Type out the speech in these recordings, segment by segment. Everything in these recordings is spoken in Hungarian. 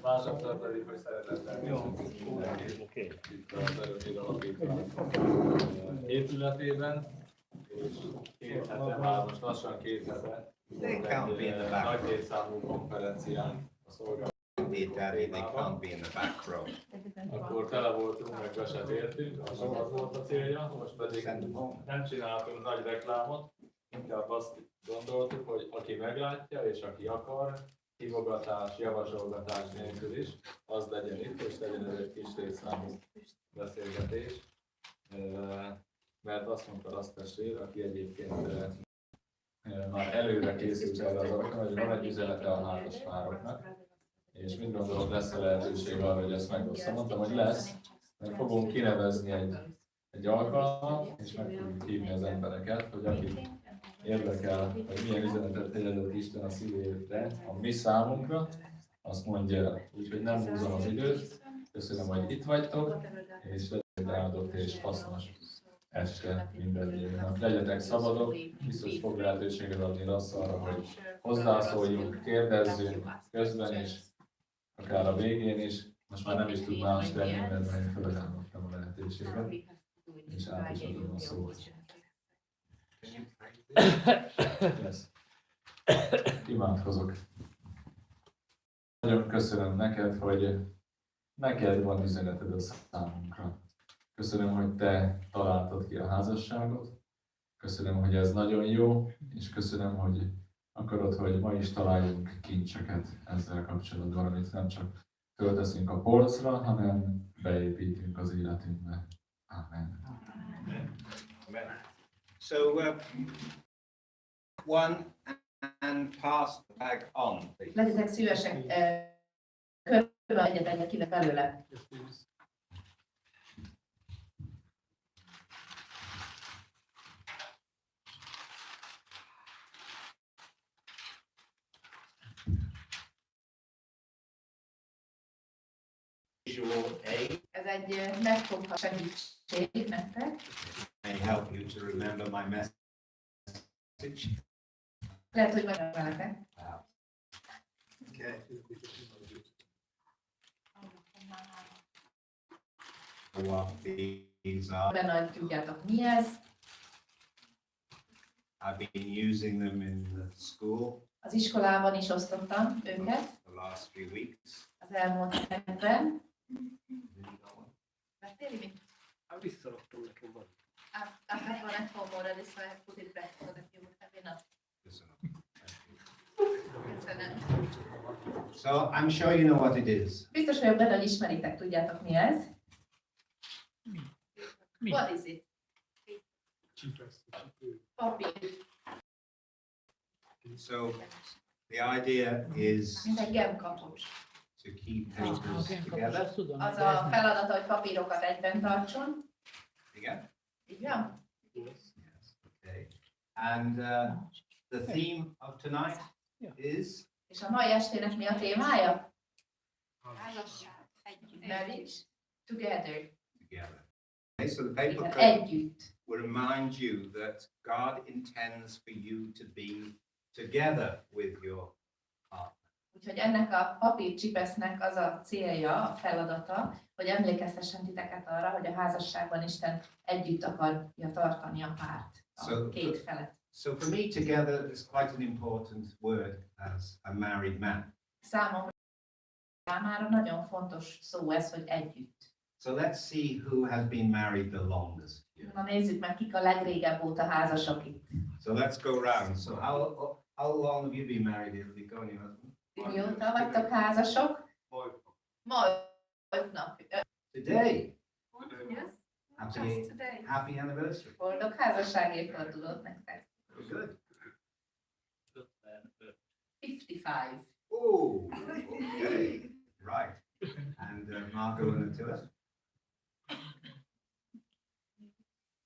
Másodszor pedig, hogy szeretettel mindenkit itt az Örökké Alapítvány épületében, és 2 hete, már most lassan 2 hete, egy nagy létszámú konferencián a szolgálat. Akkor tele voltunk, meg be se tértünk, az volt a célja, most pedig nem csináltunk nagy reklámot, inkább azt gondoltuk, hogy aki meglátja és aki akar, hívogatás, javasolgatás nélkül is, az legyen itt, és legyen ez egy kis létszámú beszélgetés. Mert azt mondta azt testvér, aki egyébként már előre készült erre az alkalomra, hogy van egy üzenete a házaspároknak, és mind gondolom lesz a lehetőség arra, hogy ezt megosztom. Mondtam, hogy lesz, mert fogunk kinevezni egy alkalmat, és meg fogjuk hívni az embereket, hogy akik érdekel, hogy milyen üzenetet hegyezett Isten a szívére, a mi számunkra, azt mondja el. Úgyhogy nem húzom az időt, köszönöm, hogy itt vagytok, és legyen áldott és hasznos este mindegyiknek. Legyetek szabadok, biztos fog lehetőséget adni lesz arra, hogy hozzászóljunk, kérdezzünk közben is, akár a végén is. Most már nem is tud más tenni, mert én felajánlottam a lehetőséget, és át is adom a szót. Yes. Imádkozok. Nagyon köszönöm neked, hogy neked van üzeneted a számunkra. Köszönöm, hogy te találtad ki a házasságot. Köszönöm, hogy ez nagyon jó, és köszönöm, hogy akarod, hogy ma is találjunk kincseket ezzel kapcsolatban, amit nem csak fölteszünk a polcra, hanem beépítünk az életünkbe. Amen. So, one and pass the bag on, please. Legyetek szívesek, körbe egyet ki belőle. Ez egy megfogható segítség nektek. May help you to remember my message. Lehet, hogy megemeltek. Okay. What these are? Benne tudjátok, mi ez. I've been using them in the school. Az iskolában is osztottam őket. The last few weeks. Az elmúlt hetekben. Visszaraktam nekem van. I have one at home already, so I have put it back so that you would have enough. Köszönöm. So I'm sure you know what it is. Biztos vagyok benne, hogy ismeritek, tudjátok mi ez. Mi? What is it? Papír. So the idea is Mint egy gemkapocs. to keep papers together. Az a feladata, hogy papírokat egyben tartson. Again? Így van? Yes. Okay. And the theme of tonight is És a mai estének mi a témája? Együtt. Marriage. Together. together. Okay, so the paper clip Együtt. will remind you that God intends for you to be together with your partner. Úgyhogy ennek a papírcsipesznek az a célja, a feladata, hogy emlékeztessen titeket arra, hogy a házasságban Isten együtt akarja tartani a párt, a két felet. So for me, together is quite an important word as a married man. Számára nagyon fontos szó ez, hogy együtt. So let's see who has been married the longest. Na nézzük meg, kik a legrégebb óta házasok itt. So let's go round. So how long have you been married? It'll be going, your husband? Mióta vagytok házasok? Majd nap. Today. Yes. Happy anniversary. Boldog házasságévfordulót nektek. Good. 55. Oh, okay. Right. And Marco and Attila?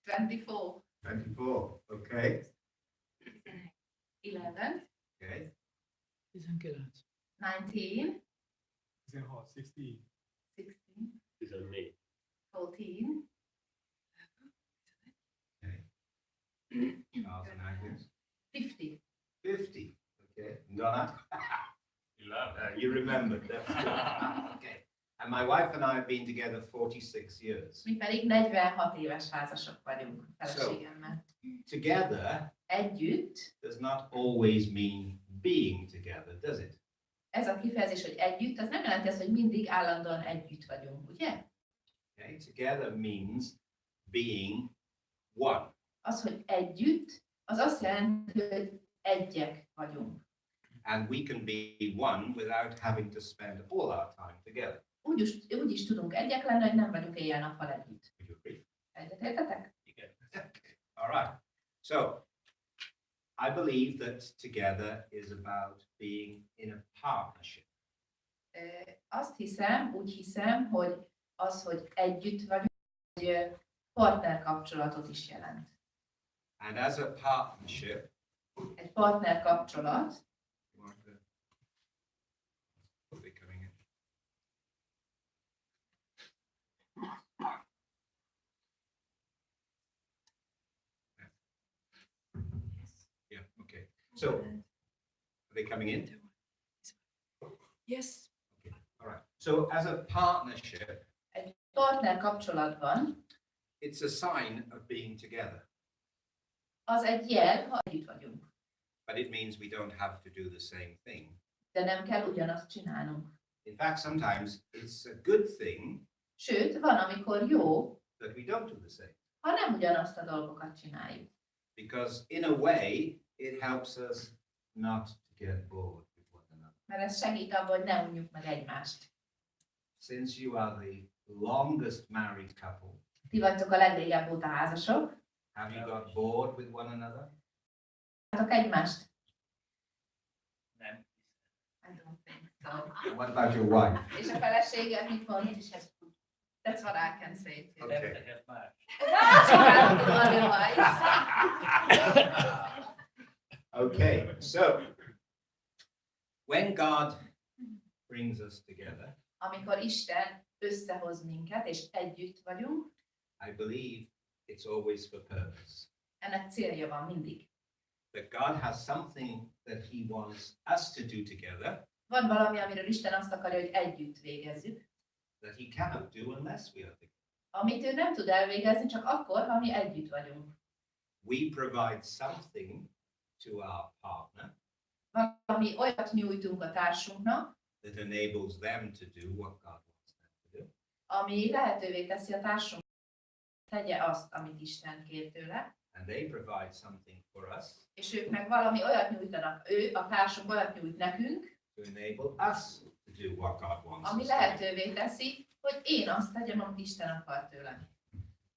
24. 24. Okay. 11. Okay. 19. 19. 16. 16. 14. 14. Okay. Charles and Agnes? 50. 50. Okay. Donna? You remembered. That's good. Okay. And my wife and I have been together 46 years. Mi pedig 46 éves házasok vagyunk feleségemmel. Together Együtt, does not always mean being together, does it? ez a kifejezés, hogy együtt, az nem jelenti azt, hogy mindig állandóan együtt vagyunk, ugye? Okay. Together means being one. Az, hogy együtt, az azt jelenti, hogy egyek vagyunk. And we can be one without having to spend all our time together. Úgy is tudunk egyek lenni, hogy nem vagyunk éjjel-nappal együtt. Would you agree? Egyetértetek? All right. So, I believe that together is about being in a partnership. Úgy hiszem, hogy az, hogy együtt vagyunk, egy partnerkapcsolatot is jelent. And as a partnership, Egy partnerkapcsolat, yeah, okay. So, are they coming in? Yes. Okay, all right. So, as a partnership, egy partnerkapcsolatban it's a sign of being together, az egy jel, ha együtt vagyunk. but it means we don't have to do the same thing. De nem kell ugyanazt csinálnunk. In fact, sometimes it's a good thing Sőt, van, amikor jó, that we don't do the same, ha nem ugyanazt a dolgokat csináljuk. because in a way, it helps us not to get bored with one another. Mert ez segít abban, hogy ne unjuk meg egymást. Since you are the longest married couple, Ti vagytok a legrégebb óta házasok, have you got bored with one another? látok egymást? Nem. I don't think so. And what about your wife? És a feleséged mit mond? That's what I can say to you. Okay. Nem tehet más. Okay, so when God brings us together, Amikor Isten összehoz minket, és együtt vagyunk, I believe it's always for purpose. ennek célja van mindig. That God has something that He wants us to do together Van valami, amiről Isten azt akarja, hogy együtt végezzük, that He cannot do unless we are together. amit ő nem tud elvégezni, csak akkor, ha mi együtt vagyunk. We provide something to our partner Valami olyat nyújtunk a társunknak, that enables them to do what God wants them to do. ami lehetővé teszi a társunk, tegye azt, amit Isten kér tőle, And they provide something for us és ők meg valami olyat nyújtanak, a társunk olyat nyújt nekünk, to enable us to do what God wants ami us to do. lehetővé teszi, hogy én azt tegyem, amit Isten akar tőlem.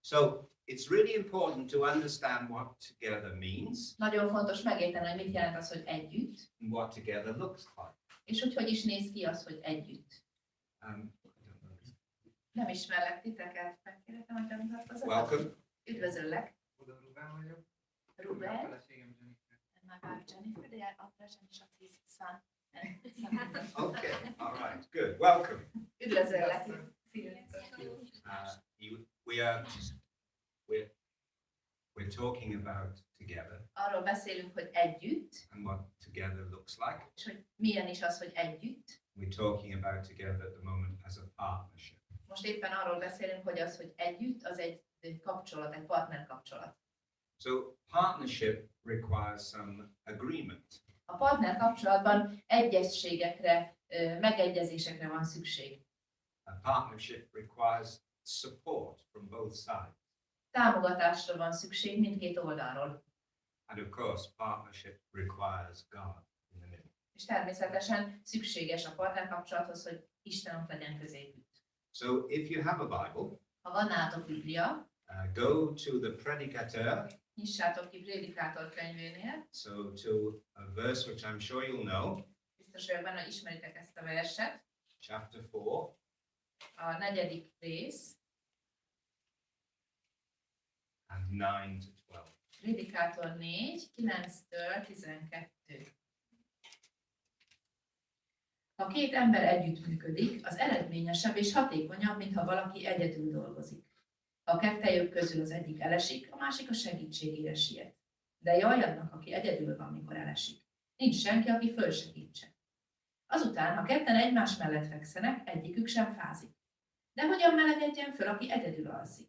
So it's really important to understand what together means Nagyon fontos megérteni, hogy mit jelent az, hogy együtt, and what together looks like. és hogy is néz ki az, hogy együtt. I don't know. Nem ismerlek titeket, megkérhetem, hogy bemutatkozzatok. Welcome. Üdvözöllek. Ruben vagyok. Ruben. A feleségem Jennifer. And my wife Jennifer, they are operations of his son. Okay, all right, good. Welcome. Üdvözöllek. We're talking about together Arról beszélünk, hogy együtt, and what together looks like. és hogy milyen is az, hogy együtt. We're talking about together at the moment as a partnership. Most éppen arról beszélünk, hogy az, hogy együtt, az egy kapcsolat, egy partnerkapcsolat. So partnership requires some agreement. A partnerkapcsolatban egyességekre, megegyezésekre van szükség. A partnership requires support from both sides. Támogatásra van szükség mindkét oldalról. And of course, partnership requires God in the middle. És természetesen szükséges a partnerkapcsolathoz, hogy Isten ott legyen középük. So if you have a Bible, Ha van nálatok Biblia, go to the Predicator, nyissátok ki Prédikátor könyvénél. so to a verse which I'm sure you'll know, Biztos vagyok benne, hogy ismeritek ezt a verset. chapter 4, A 4. rész, and 9 to 12. Prédikátor 4, 9-től 12. Ha két ember együttműködik, az eredményesebb és hatékonyabb, mint ha valaki egyedül dolgozik. Ha a kettejük közül az egyik elesik, a másik a segítségére siet. De jaj annak, aki egyedül van, mikor elesik. Nincs senki, aki fölsegítse. Azután, ha ketten egymás mellett fekszenek, egyikük sem fázik. De hogyan melegedjen föl, aki egyedül alszik?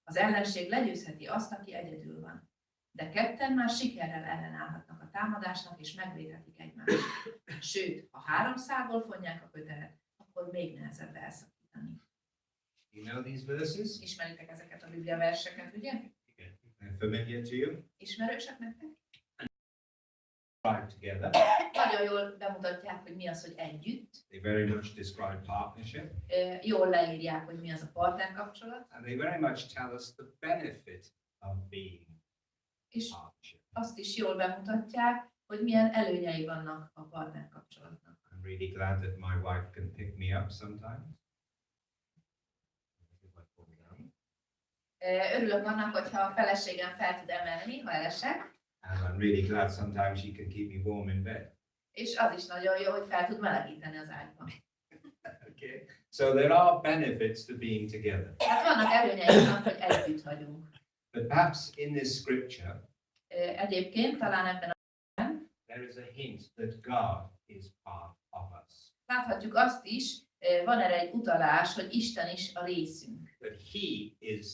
Az ellenség legyőzheti azt, aki egyedül van. De ketten már sikerrel ellenállhatnak a támadásnak, és megvédhetik egymást. Sőt, ha 3 szálból fonják a kötelet, akkor még nehezebb elszakítani. You know these verses? Ismeritek ezeket a Biblia verseket, ugye? They're familiar to you? Ismerősek nektek? Right together. Nagyon jól bemutatják, hogy mi az, hogy együtt. They very much describe partnership. Jól leírják, hogy mi az a partnerkapcsolat. And they very much tell us the benefit of being És partnership. azt is jól bemutatják, hogy milyen előnyei vannak a partnerkapcsolatnak. I'm really glad that my wife can pick me up sometimes. Örülök annak, hogyha a feleségem fel tud emelni, ha elesek, And I'm really glad sometimes she can keep me warm in bed. és az is nagyon jó, hogy fel tud melegíteni az ágyban. Okay. So there are benefits to being together. Hát vannak előnyei annak, hogy együtt vagyunk. But perhaps in this scripture, Egyébként talán ebben there is a hint that God is part of us. láthatjuk azt is, van erre egy utalás, hogy Isten is a részünk. That He is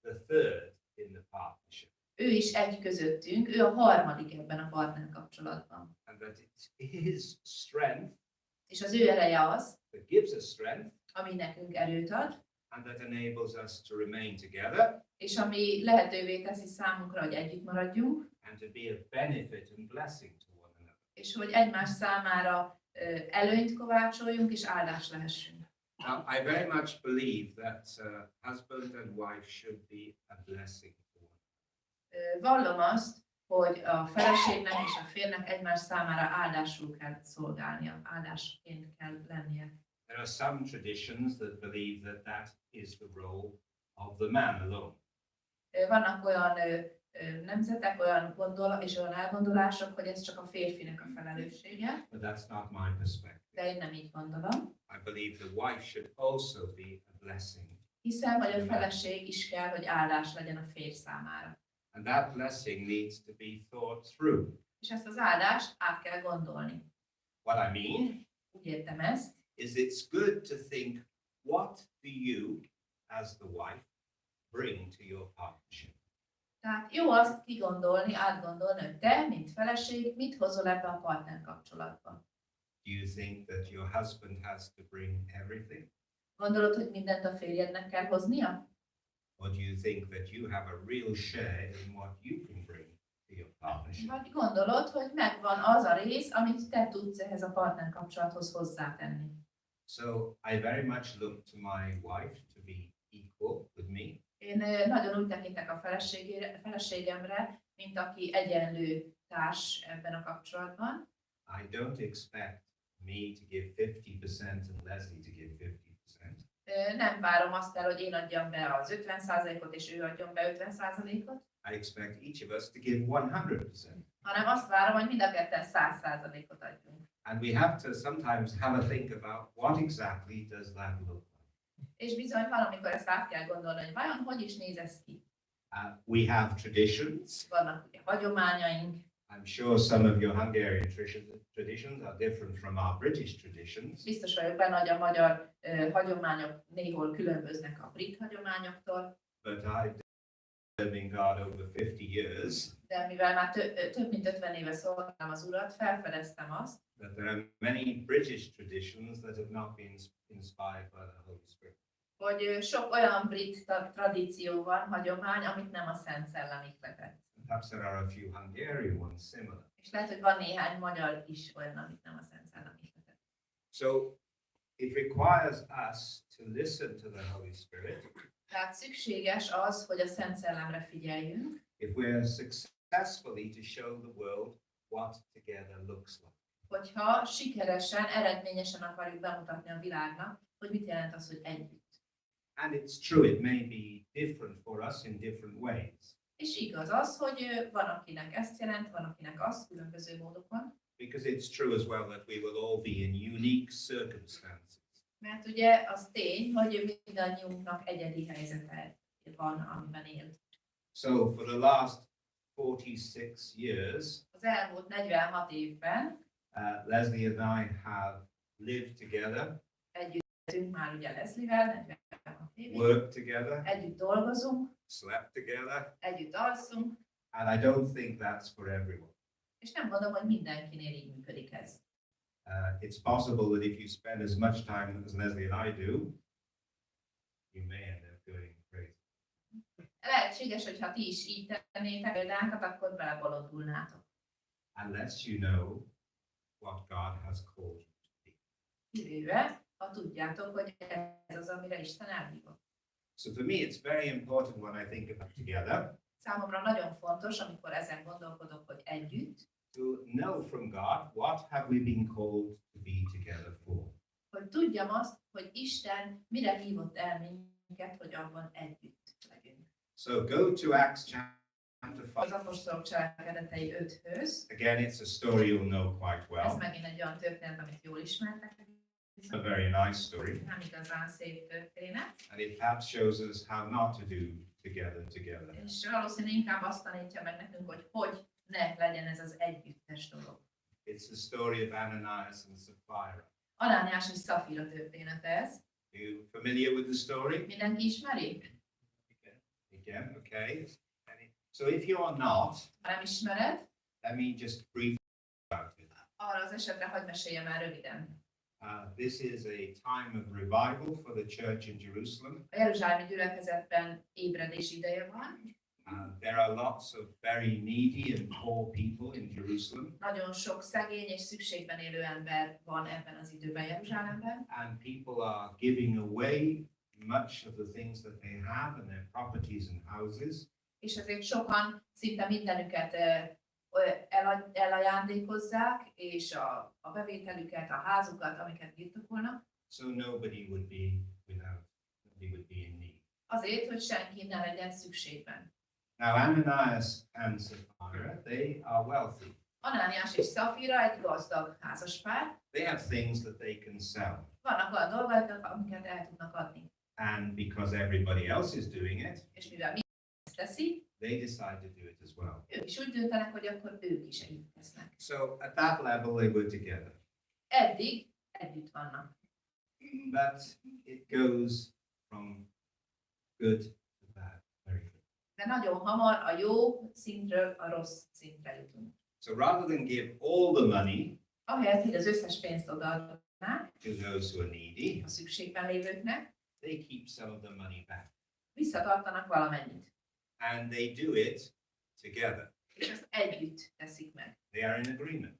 the third in the partnership. Ő is egy közöttünk, ő a harmadik ebben a partnerkapcsolatban. And that it's His strength És az ő ereje az, that gives us strength ami nekünk erőt ad, and that enables us to remain together és ami lehetővé teszi számunkra, hogy együtt maradjunk, and to be a benefit and blessing to one another. és hogy egymás számára előnyt kovácsoljunk, és áldás lehessünk. Now, I very much believe that husband and wife should be a blessing to one another. Vallom azt, hogy a feleségnek és a férnek egymás számára áldásul kell szolgálnia, áldásként kell lennie. There are some traditions that believe that that is the role of the man alone. Vannak olyan nemzetek, olyan és olyan elgondolások, hogy ez csak a férfinek a felelőssége, But that's not my perspective. de én nem így gondolom. I believe the wife should also be a blessing. Hiszem, hogy a feleség is kell, hogy áldás legyen a férj számára. And that blessing needs to be thought through. És ezt az áldást át kell gondolni. What I mean Úgy értem ezt, is it's good to think, what do you, as the wife, bring to your partnership? tehát jó azt kigondolni, átgondolni, hogy te, mint feleség, mit hozol ebbe a partner kapcsolatba. Do you think that your husband has to bring everything? Gondolod, hogy mindent a férjednek kell hoznia? Or do you think that you have a real share in what you can bring to your partnership? Vagy gondolod, hogy megvan az a rész, amit te tudsz ehhez a partner kapcsolathoz hozzátenni. So I very much look to my wife to be equal with me. Én nagyon úgy tekintek a feleségemre, mint aki egyenlő társ ebben a kapcsolatban. I don't expect me to give 50% and Leslie to give 50%. Nem várom azt el, hogy én adjam be az 50%-ot, és ő adjon be 50%-ot, I expect each of us to give 100%. hanem azt várom, hogy mind a ketten 100%-ot adjunk. And we have to sometimes have a think about what exactly does that look like. És bizony valamikor ezt át kell gondolni, hogy vajon hogy is néz ez ki. We have traditions. Vannak ugye hagyományaink, I'm sure some of your Hungarian traditions are different from our British traditions. biztos vagyok benne, hogy a magyar hagyományok néhol különböznek a brit hagyományoktól, But I've been serving God over 50 years, de mivel már több mint 50 éve szolgáltam az Urat, felfedeztem azt, that there are many British traditions that have not been inspired by the Holy Spirit. hogy sok olyan brit tradíció van, hagyomány, amit nem a Szent Szellem ihletett. Perhaps there are a few Hungarian ones similar. És lehet, hogy van néhány magyar is olyan, amit nem a Szent Szellem ihletett. So it requires us to listen to the Holy Spirit Tehát szükséges az, hogy a Szent Szellemre figyeljünk, if we're successfully to show the world what together looks like. hogyha sikeresen, eredményesen akarjuk bemutatni a világnak, hogy mit jelent az, hogy együtt. And it's true, it may be different for us in different ways. És igaz az, hogy van, akinek ezt jelent, van, akinek azt, különböző módokon. Because it's true as well that we will all be in unique circumstances. Mert ugye az tény, hogy mindannyiunknak egyedi helyzete van, amiben él. So for the last 46 years, Az elmúlt 46 évben Leslie and I have lived together, Együtt élünk már ugye Leslie-vel, 46 évig. worked together, Együtt dolgozunk, slept together, együtt alszunk, and I don't think that's for everyone. és nem mondom, hogy mindenkinél így működik ez. It's possible that if you spend as much time as Leslie and I do, you may end up going crazy. Lehetséges, hogy ha ti is így tennétek példákat, akkor belebolondulnátok. Unless you know what God has called you to be. Kivéve, ha tudjátok, hogy ez az, amire Isten elhívott. So for me, it's very important when I think about together Számomra nagyon fontos, amikor ezen gondolkodok, hogy együtt, to know from God what have we been called to be together for. hogy tudjam azt, hogy Isten mire hívott el minket, hogy abban együtt legyünk. So go to Acts chapter 5. Az apostolok cselekedetei 5-höz. Again, it's a story you'll know quite Ez well. megint egy olyan történet, amit jól ismertek. A very nice story. Nem igazán szép történet. And it perhaps shows us how not to do together. És valószínűleg inkább azt tanítja meg nekünk, hogy ne legyen ez az együttes dolog. It's the story of Ananias and Sapphira. Anániás és Szafira története ez. You familiar with the story? Mindenki ismeri? Again, okay. So if you're not, Ha nem ismered, let me just briefly about it. arra az esetre hadd meséljem el röviden. This is a time of revival for the church in Jerusalem. A jeruzsálemi gyülekezetben ébredés ideje van. There are lots of very needy and poor people in Jerusalem, Nagyon sok szegény és szükségben élő ember van ebben az időben Jeruzsálemben. and people are giving away much of the things that they have and their properties and houses. És ezért sokan szinte mindenüket elajándékozzák, és a bevételüket, a házukat, amiket birtokolnak, So nobody would be in need. azért, hogy senki ne legyen szükségben. Now Ananias and Sapphira, they are wealthy. Anániás és Szafira egy gazdag házaspár. They have things that they can sell. Vannak olyan dolgok, amiket el tudnak adni. And because everybody else is doing it, És mivel mi ezt teszi, they decide to do it as well. ők is úgy döntenek, hogy akkor ők is együtt tesznek. So at that level, they were together. Eddig együtt vannak. But it goes from good to bad very quickly. De nagyon hamar a jó szintről a rossz szintre jutunk. So rather than give all the money Ahelyett, hogy az összes pénzt odaadnák to those who are needy, a szükségben lévőknek, they keep some of the money back. visszatartanak valamennyit. And they do it together. És ezt együtt teszik meg. They are in agreement.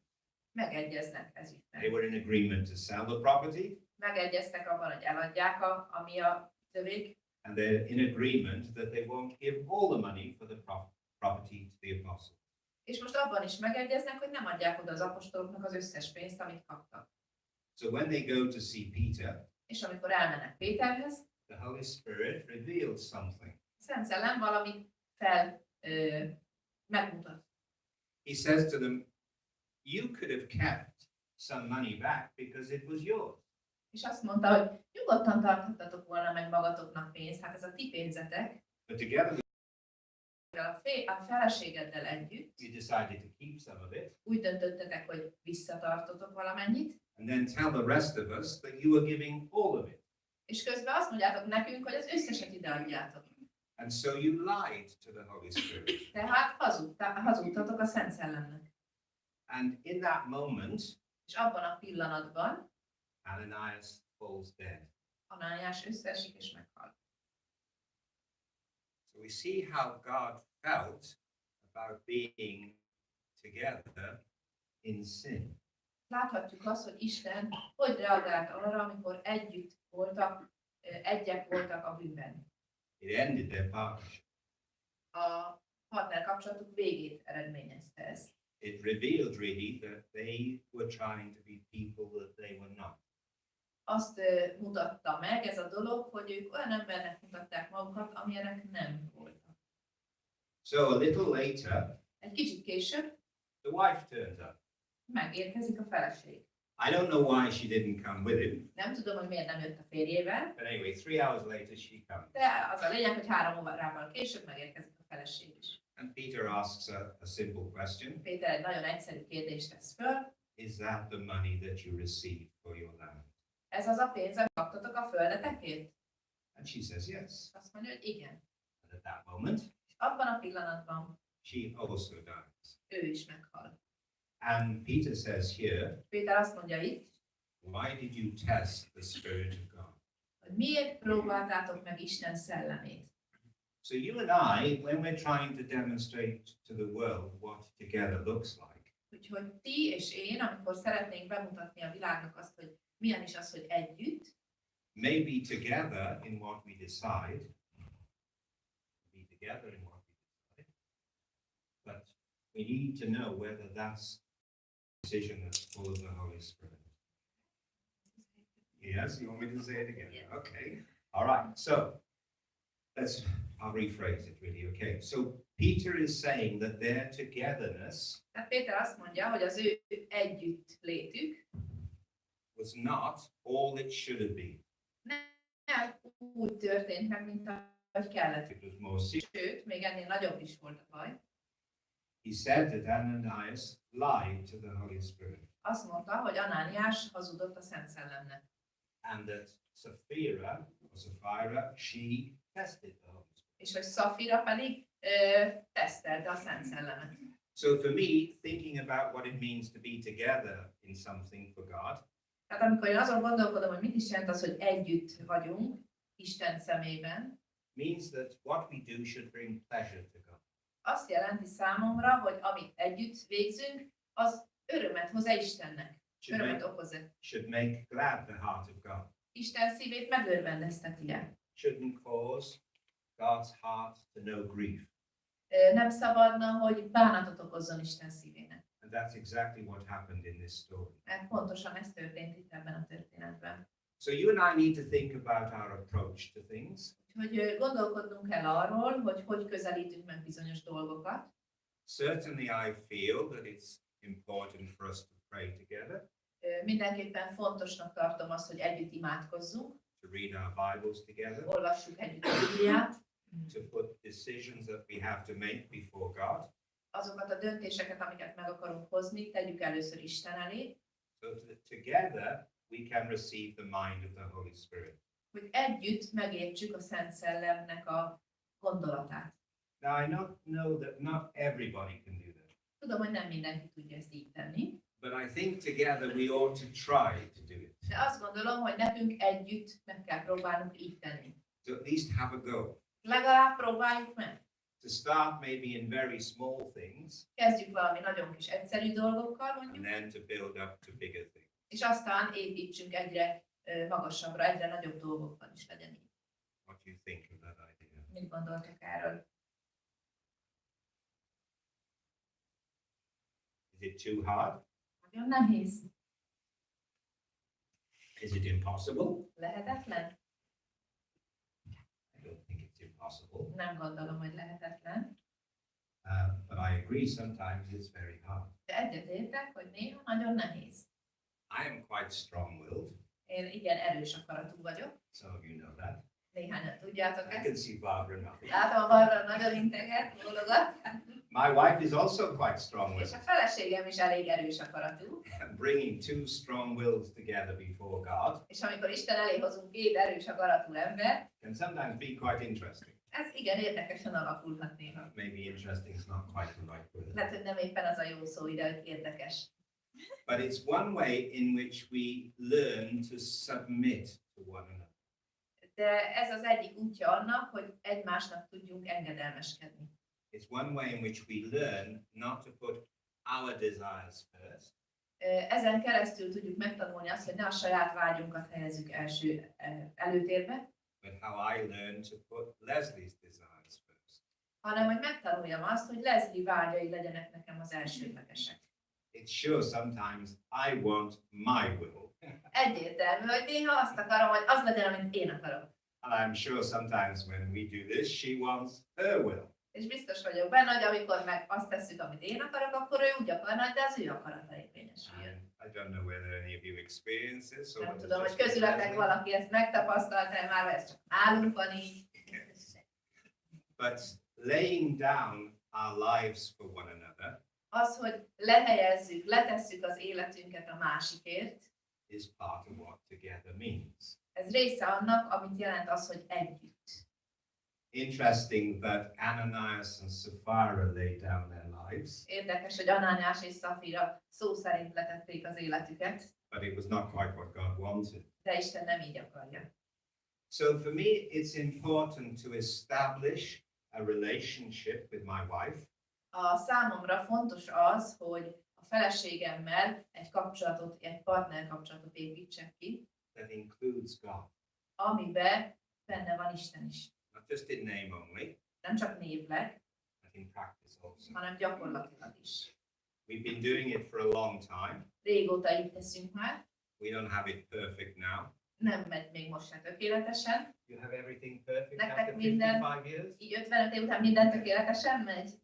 Megegyeznek They ezügyben. were in agreement to sell the property, Megegyeztek abban, hogy eladják, ami a tövék, and they're in agreement that they won't give all the money for the property to the apostle. és most abban is megegyeznek, hogy nem adják oda az apostoloknak az összes pénzt, amit kaptak. So when they go to see Peter, És amikor elmennek Péterhez, the Holy Spirit revealed something. a Szent Szellem valamit megmutat. He says to them, you could have kept some money back because it was yours. És azt mondta, hogy nyugodtan tarthattatok volna meg magatoknak pénzt, hát ez a ti pénzetek, But together a feleségeddel együtt you decided to keep some of it úgy döntöttetek, hogy visszatartotok valamennyit, and then tell the rest of us that you are giving all of it. és közben azt mondjátok nekünk, hogy az összeset ideadjátok. And so you lied to the Holy Spirit. Tehát hazudtatok a Szent Szellemnek. And in that moment, És abban a pillanatban Ananias falls dead. Anániás összeesik és meghal. So we see how God felt about being together in sin. Láthatjuk azt, hogy Isten hogy reagált arra, amikor együtt voltak, egyek voltak a bűnben. It ended their partnership. A partner kapcsolatuk végét eredményezte ez. It revealed really that they were trying to be people that they were not. Azt mutatta meg ez a dolog, hogy ők olyan embernek mutatták magukat, amilyenek nem voltak. So a little later, Egy kicsit később the wife turns up. megérkezik a feleség. I don't know why she didn't come with him, Nem tudom, hogy miért nem jött a férjével, but anyway, 3 hours later she comes. de az a lényeg, hogy 3 órával később megérkezik a feleség is. And Peter asks a simple question. Péter egy nagyon egyszerű kérdést tesz föl. is that the money that you receive for your land? Ez az a pénz, amit kaptatok a földetekért? And she says, yes. Azt mondja, hogy igen. And at that moment, És abban a pillanatban she also dies. ő is meghal. And Peter says here, Péter azt mondja itt, why did you test the Spirit of God? hogy miért próbáltátok meg Isten szellemét. So you and I, when we're trying to demonstrate to the world what together looks like, Úgyhogy ti és én, amikor szeretnénk bemutatni a világnak azt, hogy milyen is az, hogy együtt, maybe together in what we decide, be together in what we decide, but we need to know whether that's a decision that's full of the Holy Spirit. Yes, you want me to say it again? Yes. Okay. All right. So I'll rephrase it really. Okay. So Peter is saying that their togetherness tehát Péter azt mondja, hogy az ő együtt létük was not all it should have been. nem úgy történt meg, mint ahogy kellett. It was more serious. Sőt, még ennél nagyobb is volt a baj. He said that Ananias lied to the Holy Spirit, Azt mondta, hogy Anániás hazudott a Szent Szellemnek. and that Sapphira, she tested the Holy Spirit. És hogy Szafira pedig tesztelte a Szent Szellemet. So for me, thinking about what it means to be together in something for God, Tehát amikor én azon gondolkodom, hogy mit is jelent az, hogy együtt vagyunk Isten szemében, means that what we do should bring pleasure to God. azt jelenti számomra, hogy amit együtt végzünk, az örömet hoz-e Istennek. Örömet okoz-e. Should make glad the heart of God. Isten szívét megörvendezteti-e. Shouldn't cause God's heart to know grief. Nem szabadna, hogy bánatot okozzon Isten szívének. And that's exactly what happened in this story. Mert pontosan ez történt itt ebben a történetben. So you and I need to think about our approach to things. Úgyhogy gondolkodnunk kell arról, hogy hogy közelítünk meg bizonyos dolgokat. Certainly I feel that it's important for us to pray together, Mindenképpen fontosnak tartom azt, hogy együtt imádkozzunk, to read our Bibles together, olvassuk együtt a Bibliát, to put decisions that we have to make before God, azokat a döntéseket, amiket meg akarunk hozni, tegyük először Isten elé, so that together we can receive the mind of the Holy Spirit. hogy együtt megértsük a Szent Szellemnek a gondolatát. Now I know that not everybody can do that, Tudom, hogy nem mindenki tudja ezt így tenni, but I think together we ought to try to do it. de azt gondolom, hogy nekünk együtt meg kell próbálnunk így tenni. To at least have a go. Legalább próbáljuk meg. To start maybe in very small things Kezdjük valami nagyon kis egyszerű dolgokkal, and mondjuk, then to build up to bigger things. és aztán építsünk egyre magasabbra, egyre nagyobb dolgokban is legyen így. What do you think of that idea? Mit gondoltok erről? Is it too hard? Nagyon nehéz. Is it impossible? Lehetetlen? I don't think it's impossible. Nem gondolom, hogy lehetetlen. But I agree, sometimes it's very hard. De egyetértek, hogy néha nagyon nehéz. I am quite strong-willed. Én igen erős akaratú vagyok. Some of you know that. Néhányan tudjátok I can ezt. see Barbara nodding. Látom, arra nagyon integet, bólogat. My wife is also quite És a strong-willed. feleségem is elég erős akaratú. Bringing two strong wills together before God És amikor Isten elé hozunk két erős akaratú ember, can sometimes be quite interesting. ez igen érdekesen alakulhat néha. Maybe interesting is not quite the right word. Lehet, hogy nem éppen az a jó szó ide, hogy érdekes. But it's one way in which we learn to submit to one another. De ez az egyik útja annak, hogy egymásnak tudjunk engedelmeskedni. It's one way in which we learn not to put our desires first, Ezen keresztül tudjuk megtanulni azt, hogy ne a saját vágyunkat helyezzük előtérbe, but how I learn to put Leslie's desires first. hanem hogy megtanuljam azt, hogy Leslie vágyai legyenek nekem az elsődlegesek. It's sure sometimes I want my will, Egyértelmű, hogy néha azt akarom, hogy az legyen, amit én akarok. and I'm sure sometimes when we do this, she wants her will. És biztos vagyok benne, hogy amikor meg azt tesszük, amit én akarok, akkor ő úgy akarna, de az ő akarata érvényesüljön. I don't know whether any of you experience this or Nem whether tudom, it's hogy just közületek Leslie. valaki ezt megtapasztalta, már vagy ez csak nálunk van így. But laying down our lives for one another Az, hogy lehelyezzük, letesszük az életünket a másikért, is part of what together means. ez része annak, amit jelent az, hogy együtt. Interesting that Ananias and Sapphira laid down their lives, Érdekes, hogy Anániás és Szafira szó szerint letették az életüket, but it was not quite what God wanted. de Isten nem így akarja. So for me, it's important to establish a relationship with my wife A számomra fontos az, hogy a feleségemmel egy kapcsolatot, egy partner kapcsolatot építsek ki, that includes God, amiben benne van Isten is. not just in name only, Nem csak névleg, but in practice also. hanem gyakorlatilag is. We've been doing it for a long time. Régóta így teszünk már, We don't have it perfect now. nem megy még most se tökéletesen. You have everything perfect Nektek after minden- 55 years? Így 55 év után minden tökéletesen megy.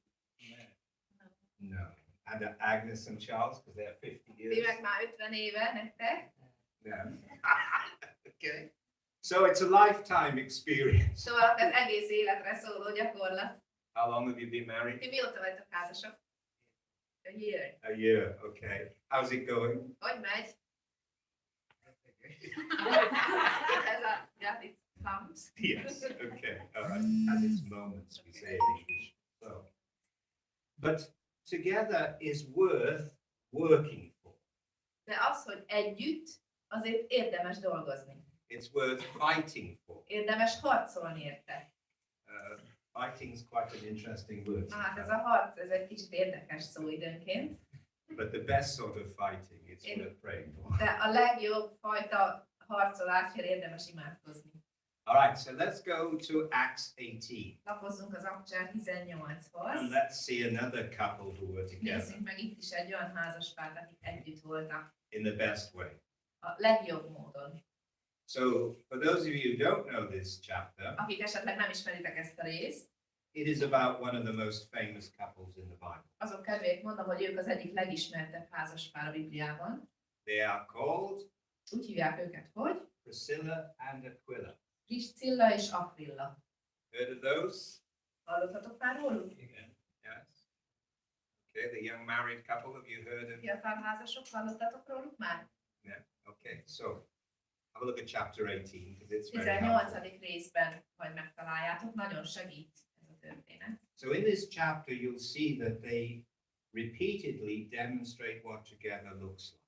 No. And Agnes and Charles, because they're 50 Ti years. meg már 50 éve nektek. No. Okay. So it's a lifetime experience. Szóval az egész életre szóló gyakorlat. How long have you been married? Ti mióta vagytok házasok? A year. A year. Okay. How's it going? Hogy megy? Ez a got its thumbs. Yes. Okay. All right. Has its moments, we say in English. So, but together is worth working for. De az, hogy együtt, azért érdemes dolgozni. It's worth fighting for. Érdemes harcolni érte. Fighting is quite an interesting word. Na hát ez sometimes. a harc, ez egy kicsit érdekes szó időnként. But the best sort of fighting it's In- worth praying for. De a legjobb fajta harcolásért érdemes imádkozni. All right, so let's go to Acts 18. Lapozzunk az Akcsár And 18-hoz. let's see another couple who were together Nézzük meg itt is egy olyan házaspárt, akik együtt voltak. in the best way. A legjobb módon. So, for those of you who don't know this chapter, Akik esetleg nem ismeritek ezt a részt, it is about one of the most famous couples in the Bible. azok kedvéért mondom, hogy ők az egyik legismertebb házaspár a Bibliában. They are called Úgy hívják őket, hogy Priscilla and Aquila. Priscilla és Aquilla. Heard of those? Hallottatok már róluk? Yes. Okay, the young married couple, have you heard of? Fiatal házasok, hallottatok róluk már? Yeah. Okay, so have a look at chapter 18 because it's very helpful. 18. részben majd megtaláljátok, nagyon segít ez a történet. So in this chapter, you'll see that they repeatedly demonstrate what together looks like.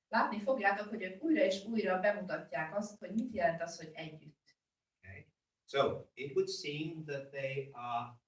Látni fogjátok, hogy ők újra és újra bemutatják azt, hogy mit jelent az, hogy együtt. Okay. So it would seem that they are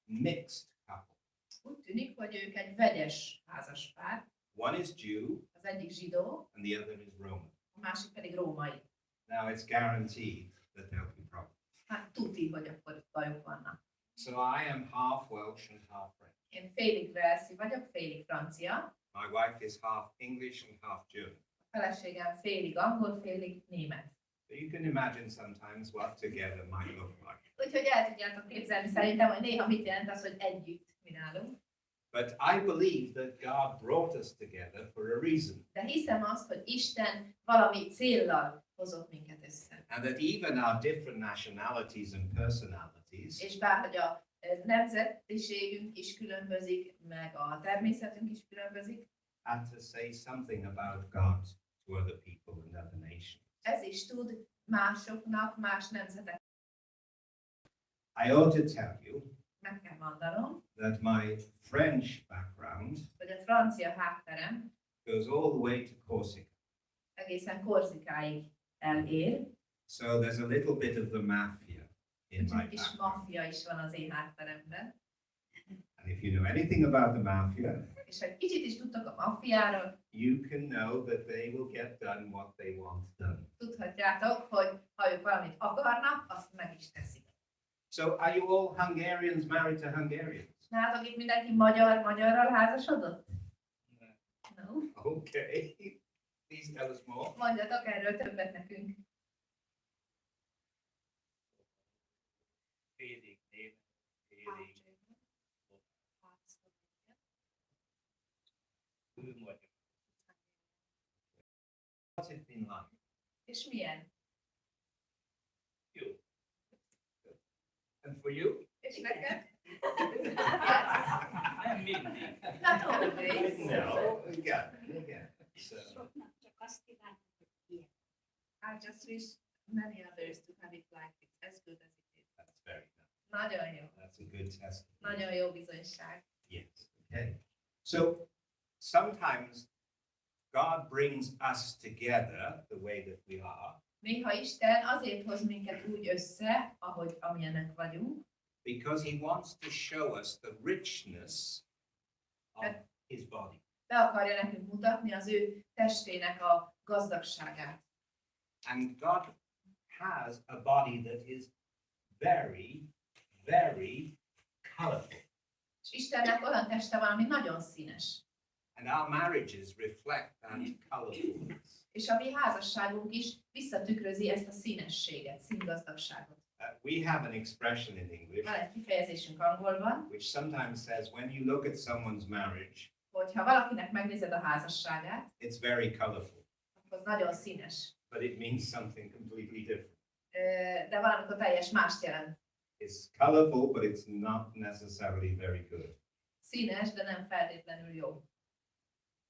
mixed couple. Úgy tűnik, hogy ők egy vegyes házaspár. One is Jew Az egyik zsidó, and the other is Roman. a másik pedig római. Now it's guaranteed that there'll be problems. Hát tuti, hogy akkor itt bajok vannak. So I am half Welsh and half French. Én félig velszi vagyok, félig francia. My wife is half English and half German. A feleségem félig angol, félig német. So you can imagine sometimes what together might look like. Úgyhogy el tudjátok képzelni szerintem, hogy néha mit jelent az, hogy együtt mi nálunk. But I believe that God brought us together for a reason. De hiszem azt, hogy Isten valami céllal hozott minket össze. And that even our different nationalities and personalities És bárhogy a nemzetiségünk is különbözik, meg a természetünk is különbözik, had to say something about God to other people and other nations. ez is tud másoknak, más nemzetek. I ought to tell you Meg kell mondanom, that my French background hogy a francia hátterem goes all the way to Corsica. egészen Korzikáig elér, So there's a little bit of the mafia in my egy kis background. maffia is van az én hátteremben. And if you know anything about the mafia, És ha egy kicsit is tudtok a maffiáról, you can know that they will get done what they want done. tudhatjátok, hogy ha ők valamit akarnak, azt meg is teszik. So are you all Hungarians married to Hungarians? Nálatok itt mindenki magyarral házasodott? No. Okay. Please tell us more. Mondjatok erről többet nekünk. Félig német, félig magyar. What's it been like? És milyen? Jó. And for you? És neked? Nem mindig. Not always. No, again. So, I just wish many others to have it like it, as good as it is. that's very nice. Nagyon jó. That's a good testimony. Nagyon jó bizonyság. Yes. Okay. So sometimes God brings us together the way that we are Néha Isten azért hoz minket úgy össze, amilyenek vagyunk, because He wants to show us the richness of His body. be akarja nekünk mutatni az ő testének a gazdagságát. And God has a body that is very, very colorful. És Istennek olyan teste van, ami nagyon színes. And our marriages reflect that colorfulness. És a mi házasságunk is visszatükrözi ezt a színességet, színgazdagságot. We have an expression in English Van egy kifejezésünk angolban, which sometimes says when you look at someone's marriage, hogyha valakinek megnézed a házasságát, it's very colorful, akkor az nagyon színes. but it means something completely different. De valamikor teljes mást jelent. It's colorful, but it's not necessarily very good. Színes, de nem feltétlenül jó.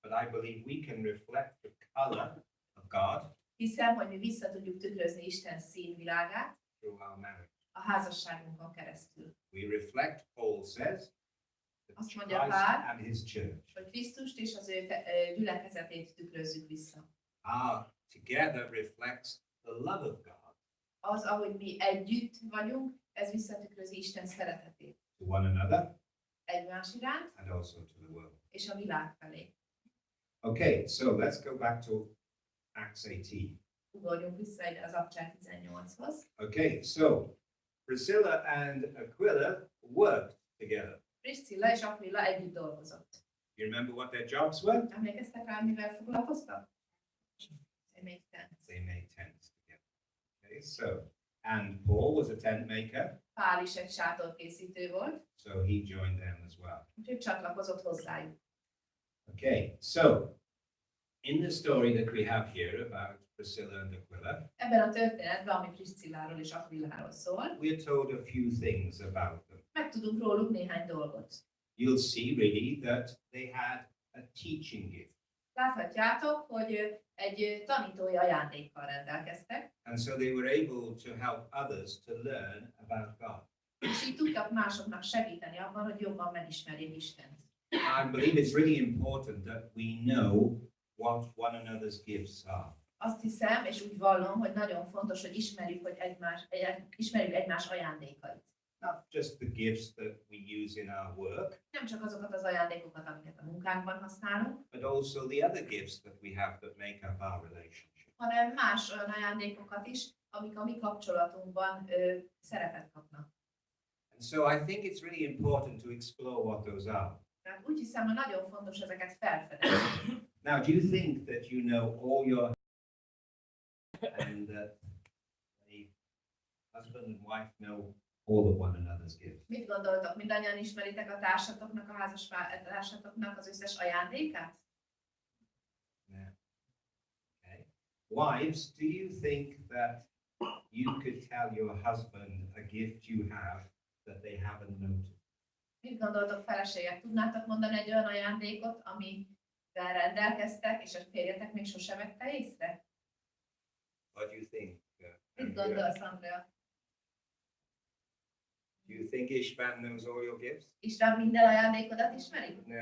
But I believe we can reflect the color of God Hiszem, hogy mi vissza tudjuk tükrözni Isten színvilágát through our marriage. a házasságunkon keresztül. We reflect, Paul says, Azt Christ mondja Pál, and his church. hogy Krisztust és az ő gyülekezetét tükrözzük vissza. Our together reflects the love of God Az, ahogy mi együtt vagyunk, ez visszatükrözi Isten szeretetét to one another egymás iránt and also to the world. és a világ felé. Okay, so let's go back to Acts 18. Ugorjunk vissza ide az Apostolok 18-hoz. Okay, so Priscilla and Aquila worked together. Priscilla és Aquila együtt dolgozott. You remember what their jobs were? Emlékeztek rá, mivel foglalkoztak? They made tents. They made tents together. Okay, so, and Paul was a tent maker, Pál is egy sátorkészítő volt, so he joined them as well. úgyhogy csatlakozott hozzájuk. Okay, so in the story that we have here about Priscilla and Aquila, Ebben a történetben, ami Priscilláról és Aquiláról szól, we're told a few things about them. megtudunk róluk néhány dolgot. You'll see really that they had a teaching gift. Láthatjátok, hogy egy tanítói ajándékkal rendelkeztek, And so they were able to help others to learn about God. és így tudtak másoknak segíteni abban, hogy jobban megismerjék Istent. I believe it's really important that we know what one another's gifts are. Azt hiszem, és úgy vallom, hogy nagyon fontos, hogy ismerjük egymás ajándékait. Not just the gifts that we use in our work, Nem csak azokat az ajándékokat, amiket a munkánkban használunk, but also the other gifts that we have that make up our relationship. hanem más olyan ajándékokat is, amik a mi kapcsolatunkban szerepet kapnak. And so I think it's really important to explore what those are. Tehát úgy hiszem, hogy nagyon fontos ezeket felfedezni. Now, do you think that you know all your and that the husband and wife know all of one another's gifts? Mit gondoltok, mindannyian ismeritek a társatoknak, a társatoknak az összes ajándékát? Yeah. Okay. Wives, do you think that you could tell your husband a gift you have that they haven't noticed? Mit gondoltok, feleségek? Tudnátok mondani egy olyan ajándékot, amivel rendelkeztek, és a férjetek még sose vette észre? What do you think? Mit Andrea? gondolsz, Andrea? Do you think Ishvan knows all your gifts? István minden ajándékodat ismeri? No.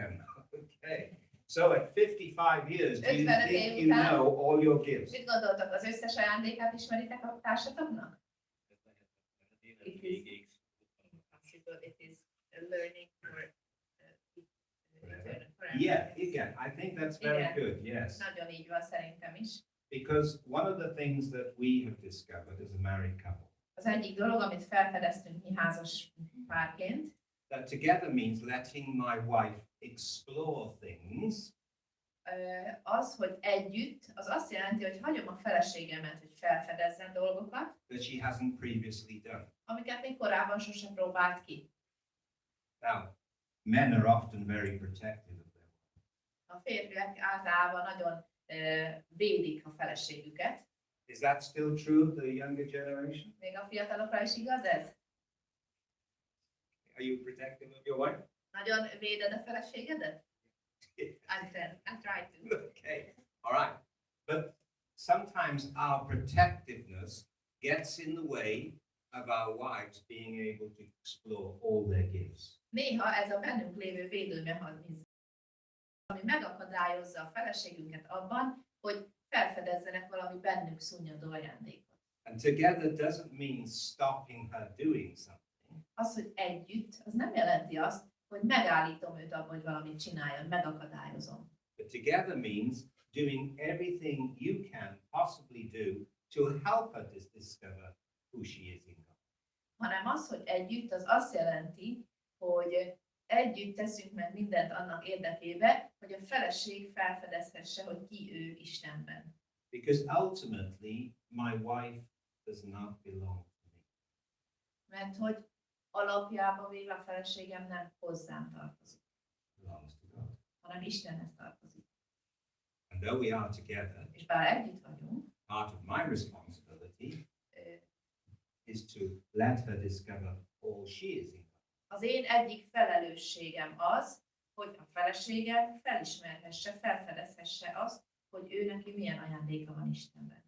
Okay. So at 55 years, do you 55 think you után- know all your gifts? Mit gondoltok, az összes ajándékát ismeritek a társatoknak? Impossible, it is learning for Yeah, again, I think that's very Igen. good, yes. Nagyon így van szerintem is. Because one of the things that we have discovered as a married couple, Az egyik dolog, amit felfedeztünk mi házas párként, that together means letting my wife explore things az, hogy együtt, az azt jelenti, hogy hagyom a feleségemet, hogy felfedezzen dolgokat, that she hasn't previously done. amiket még korábban sosem próbált ki. Now, men are often very protective of them. A férfiak általában nagyon védik a feleségüket. Is that still true of the younger generation? Még a fiatalokra is igaz ez? Are you protective of your wife? Nagyon véded a feleségedet? I try to. Okay, all right. But sometimes our protectiveness gets in the way of our wives being able to explore all their gifts. Néha ez a bennünk lévő védőmechanizmus, ami megakadályozza a feleségünket abban, hogy felfedezzenek valami bennük szunnyadó ajándékot. And together doesn't mean stopping her doing something. Az, hogy együtt, az nem jelenti azt, hogy megállítom őt abban, hogy valamit csináljon, megakadályozom. But together means doing everything you can possibly do to help her discover who she is in God. Hanem az, hogy együtt, az azt jelenti, hogy együtt teszünk meg mindent annak érdekébe, hogy a feleség felfedezhesse, hogy ki ő Istenben. Because ultimately, my wife does not belong to me. Mert hogy alapjában véve a feleségem nem hozzám tartozik, It belongs to God. hanem Istenhez tartozik. And though we are together, És bár együtt vagyunk, part of my responsibility ö, is to let her discover all she is in God. az én egyik felelősségem az, hogy a feleségem felismerhesse, felfedezhesse azt, hogy ő neki milyen ajándéka van Istenben.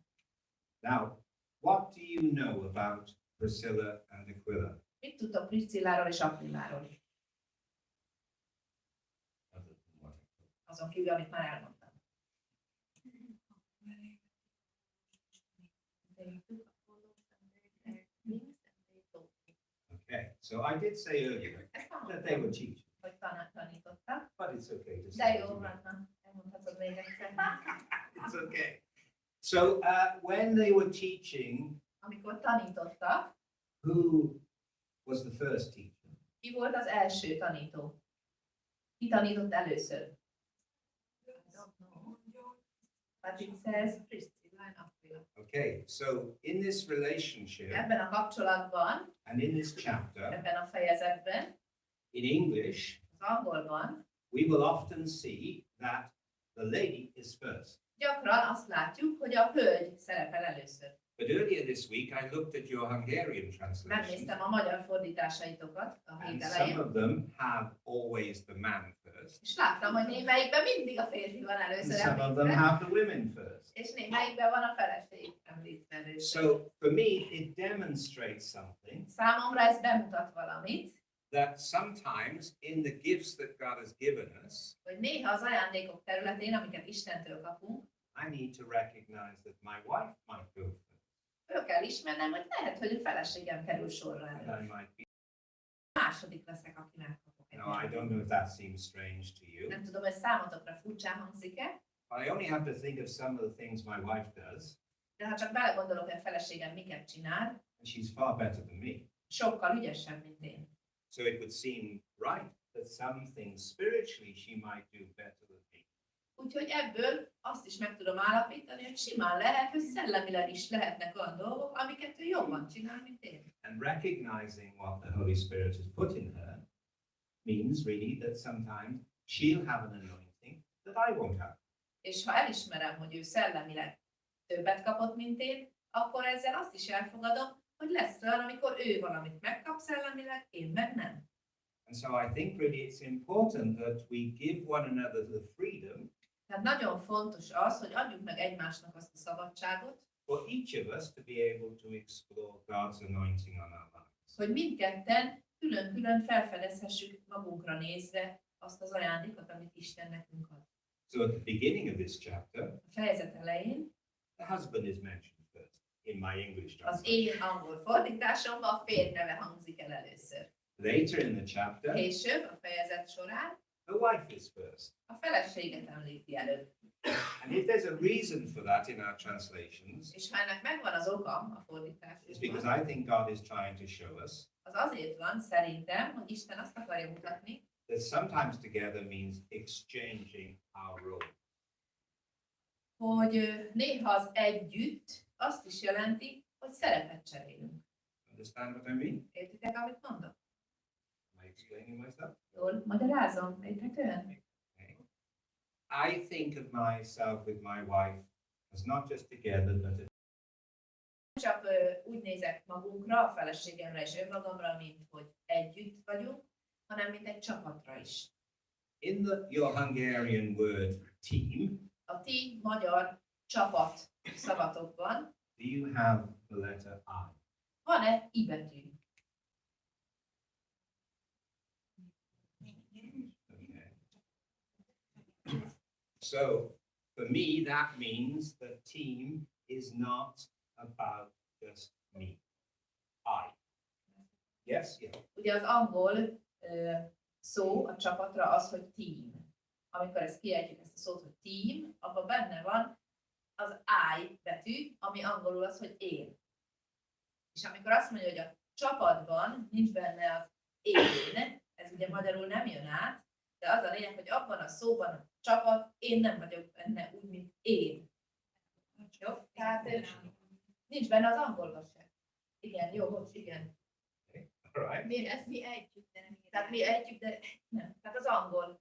Now, what do you know about Priscilla and Aquila? Mit tudtok Priscilláról és Aquilláról? Other than what I told Azon kívül, amit már elmondtam. you. Okay, so I did say earlier Ezt that they were mondtam, teaching, hogy tanítottak, but it's okay to de say. jó, it again. van, elmondhatod még egyszer. It's okay. So when they were teaching, Amikor tanítottak, who was the first teacher? ki volt az első tanító? Ki tanított először? I don't know. But it says Priscilla and Aquila. Okay, so in this relationship Ebben a kapcsolatban, and in this chapter, ebben a fejezetben, in English, az angolban we will often see that the lady is first. gyakran azt látjuk, hogy a hölgy szerepel először. But earlier this week, I looked at your Hungarian translation, Megnéztem a magyar fordításaitokat a hét and some elején, of them have always the man first, és láttam, hogy némelyikben mindig a férfi van and először some of them említve, have the women first. és némelyikben van a feleség említve először. So for me, it demonstrates something Számomra ez bemutat valamit, that sometimes in the gifts that God has given us, hogy néha az ajándékok területén, amiket Istentől kapunk, I need to recognize that my wife might go first, föl kell ismernem, hogy lehet, hogy a feleségem kerül sorra and I elő. might be. Második leszek, aki megkapok egy Now, I ajándékot. don't know if that seems strange to you, Nem tudom, hogy számotokra furcsán hangzik-e, but I only have to think of some of the things my wife does, de ha csak belegondolok, hogy a feleségem miket csinál, and she's far better than me. sokkal ügyesebb, mint én. So it would seem right that some things spiritually she might do better than me. Úgyhogy ebből azt is meg tudom állapítani, hogy simán lehet, hogy szellemileg is lehetnek olyan dolgok, amiket ő jobban csinál, mint én. And recognizing what the Holy Spirit has put in her means really that sometimes she'll have an anointing that I won't have. És ha elismerem, hogy ő szellemileg többet kapott, mint én, akkor ezzel azt is elfogadom, hogy lesz olyan, amikor ő valamit megkap szellemileg, én meg nem. And so I think really it's important that we give one another the freedom Tehát nagyon fontos az, hogy adjuk meg egymásnak azt a szabadságot, for each of us to be able to explore God's anointing on our lives. hogy mindketten külön-külön felfedezhessük magunkra nézve azt az ajándékot, amit Isten nekünk ad. So at the beginning of this chapter, A fejezet elején the husband is mentioned first in my English az translation. én angol fordításomban a férj neve hangzik el először. Later in the chapter, Később, a fejezet során the wife is first. a feleséget említi előbb. And if there's a reason for that in our translations, És ha ennek megvan az oka a it's fordításban, because I think God is trying to show us az azért van szerintem, hogy Isten azt akarja mutatni, that sometimes together means exchanging our role. hogy néha az együtt azt is jelenti, hogy szerepet cserélünk. Understand what I mean? Értitek, amit mondok? Am I explaining myself? Jól magyarázom, érthetően? Okay. I think of myself with my wife as not just together, but as Csak úgy nézek magunkra, a feleségemre és önmagamra, mint hogy együtt vagyunk, hanem mint egy csapatra is. In your Hungarian word team, A ti magyar csapat szavatokban do you have the letter I? van-e I betű? Okay. So for me, that means the team is not about just me. I. Yes? Yeah. Ugye az angol szó a csapatra az, hogy team. Amikor ezt kiejtjük, ezt a szót, hogy team, abban benne van az I betű, ami angolul az, hogy én. És amikor azt mondja, hogy a csapatban nincs benne az én, ez ugye magyarul nem jön át, de az a lényeg, hogy abban a szóban a csapat, én nem vagyok benne úgy, mint én. Jó? Tehát nincs benne az angolban sem. Igen, jó, bocs, igen. All right. Mi együtt, de nem Tehát mi együtt, de nem. Tehát az angol.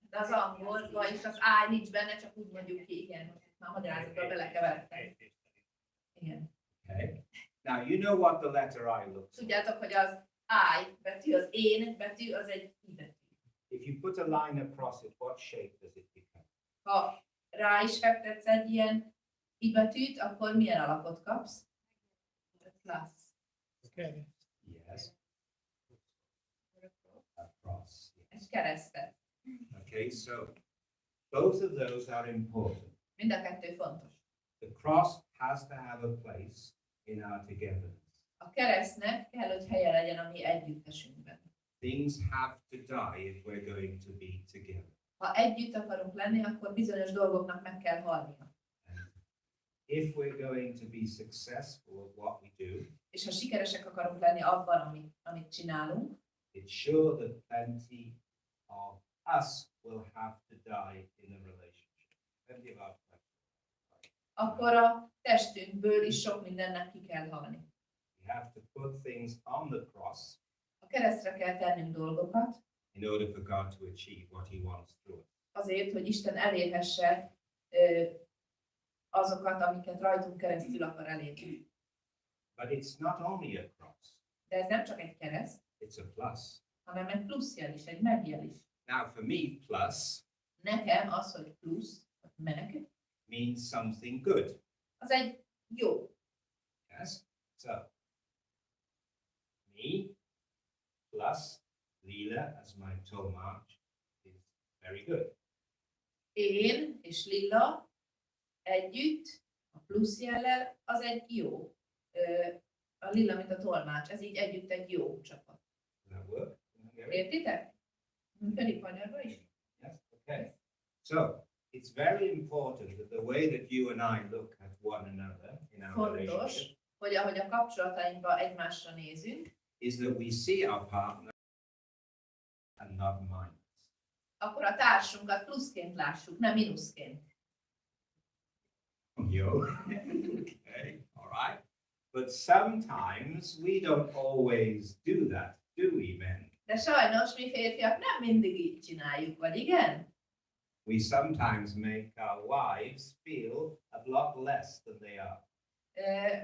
De az angolban is az I nincs benne, csak úgy mondjuk ki, igen. Már magyarázatban belekeveredtem. Igen. Okay. Now you know what the letter I looks like. Tudjátok, hogy az I betű, az én betű, az egy I betű. If you put a line across it, what shape does it become? Ha rá is fektetsz egy ilyen I betűt, akkor milyen alakot kapsz? Plusz. Yes. Across. Yes. Egy keresztet. Okay, so both of those are important. Mind a kettő fontos. The cross has to have a place in our togetherness. A keresztnek kell, hogy helye legyen a mi együttesünkben. Things have to die if we're going to be together. Ha együtt akarunk lenni, akkor bizonyos dolgoknak meg kell halnia. And if we're going to be successful at what we do, És ha sikeresek akarunk lenni abban, amit csinálunk, it's sure that plenty of us will have to die in the relationship. Plenty of our akkor a testünkből is sok mindennek ki kell halni. We have to put things on the cross A keresztre kell tennünk dolgokat, in order for God to achieve what He wants through us. azért, hogy Isten elérhesse azokat, amiket rajtunk keresztül akar elérni. But it's not only a cross, De ez nem csak egy kereszt, it's a plus. hanem egy pluszjel is, egy megjel is. Now, for me, plus Nekem az, hogy plusz, vagy meg, means something good. az egy jó. Yes? So, me plus Lila as my Tomarch is very good. Én és Lilla együtt, a plusz jellel, az egy jó. A Lilla, mint a tolmács, ez így együtt egy jó csapat. Does that work? Értitek? Működik magyarban is? Yes? Okay. So, it's very important that the way that you and I look at one another in our Fontos, relationship hogy ahogy a kapcsolatainkban egymásra nézünk, is that we see our partner and not minus. akkor a társunkat pluszként lássuk, nem mínuszként. Yo. Okay, all right. But sometimes we don't always do that, do we, men? De sajnos mi férfiak nem mindig így csináljuk, vagy igen? We sometimes make our wives feel a lot less than they are.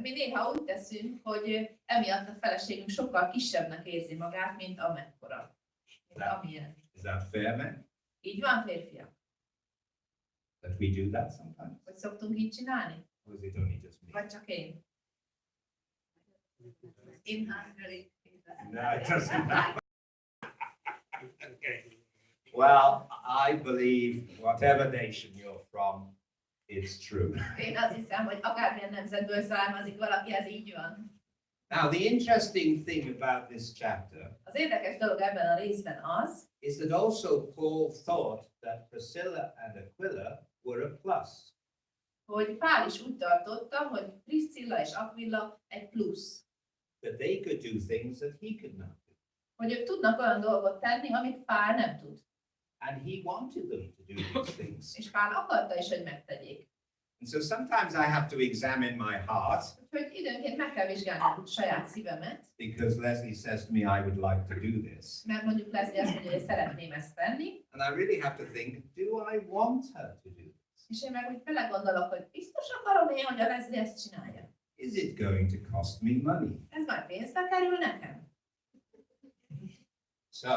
Mi néha úgy teszünk, hogy emiatt a feleségünk sokkal kisebbnek érzi magát, mint amekkora. Mint amilyen. Is that fair, men? Így van, férfiak? That we do that sometimes? Hogy szoktunk így csinálni? Or is it only just me? Vagy csak én? In Hungary. No, it doesn't matter. Okay. Well, I believe whatever nation you're from, it's true. Én azt hiszem, hogy akármilyen nemzetből származik valaki, ez így van. Now, the interesting thing about this chapter Az érdekes dolog ebben a részben az, is that also Paul thought that Priscilla and Aquila were a plus. hogy Pál is úgy tartotta, hogy Priscilla és Aquila egy plusz. That they could do things that he could not do. Hogy ők tudnak olyan dolgot tenni, amit Pál nem tud. And he wanted them to do these things. És Pál akarta is, hogy megtegyék. And so sometimes I have to examine my heart Úgyhogy időnként meg kell vizsgálni a saját szívemet, because Leslie says to me, I would like to do this. mert mondjuk Leslie azt mondja, hogy szeretném ezt tenni, And I really have to think, do I want her to do this? és én meg úgy belegondolok, hogy biztos akarom én, hogy a Leslie ezt csinálja. Is it going to cost me money? Ez majd pénzbe kerül nekem. So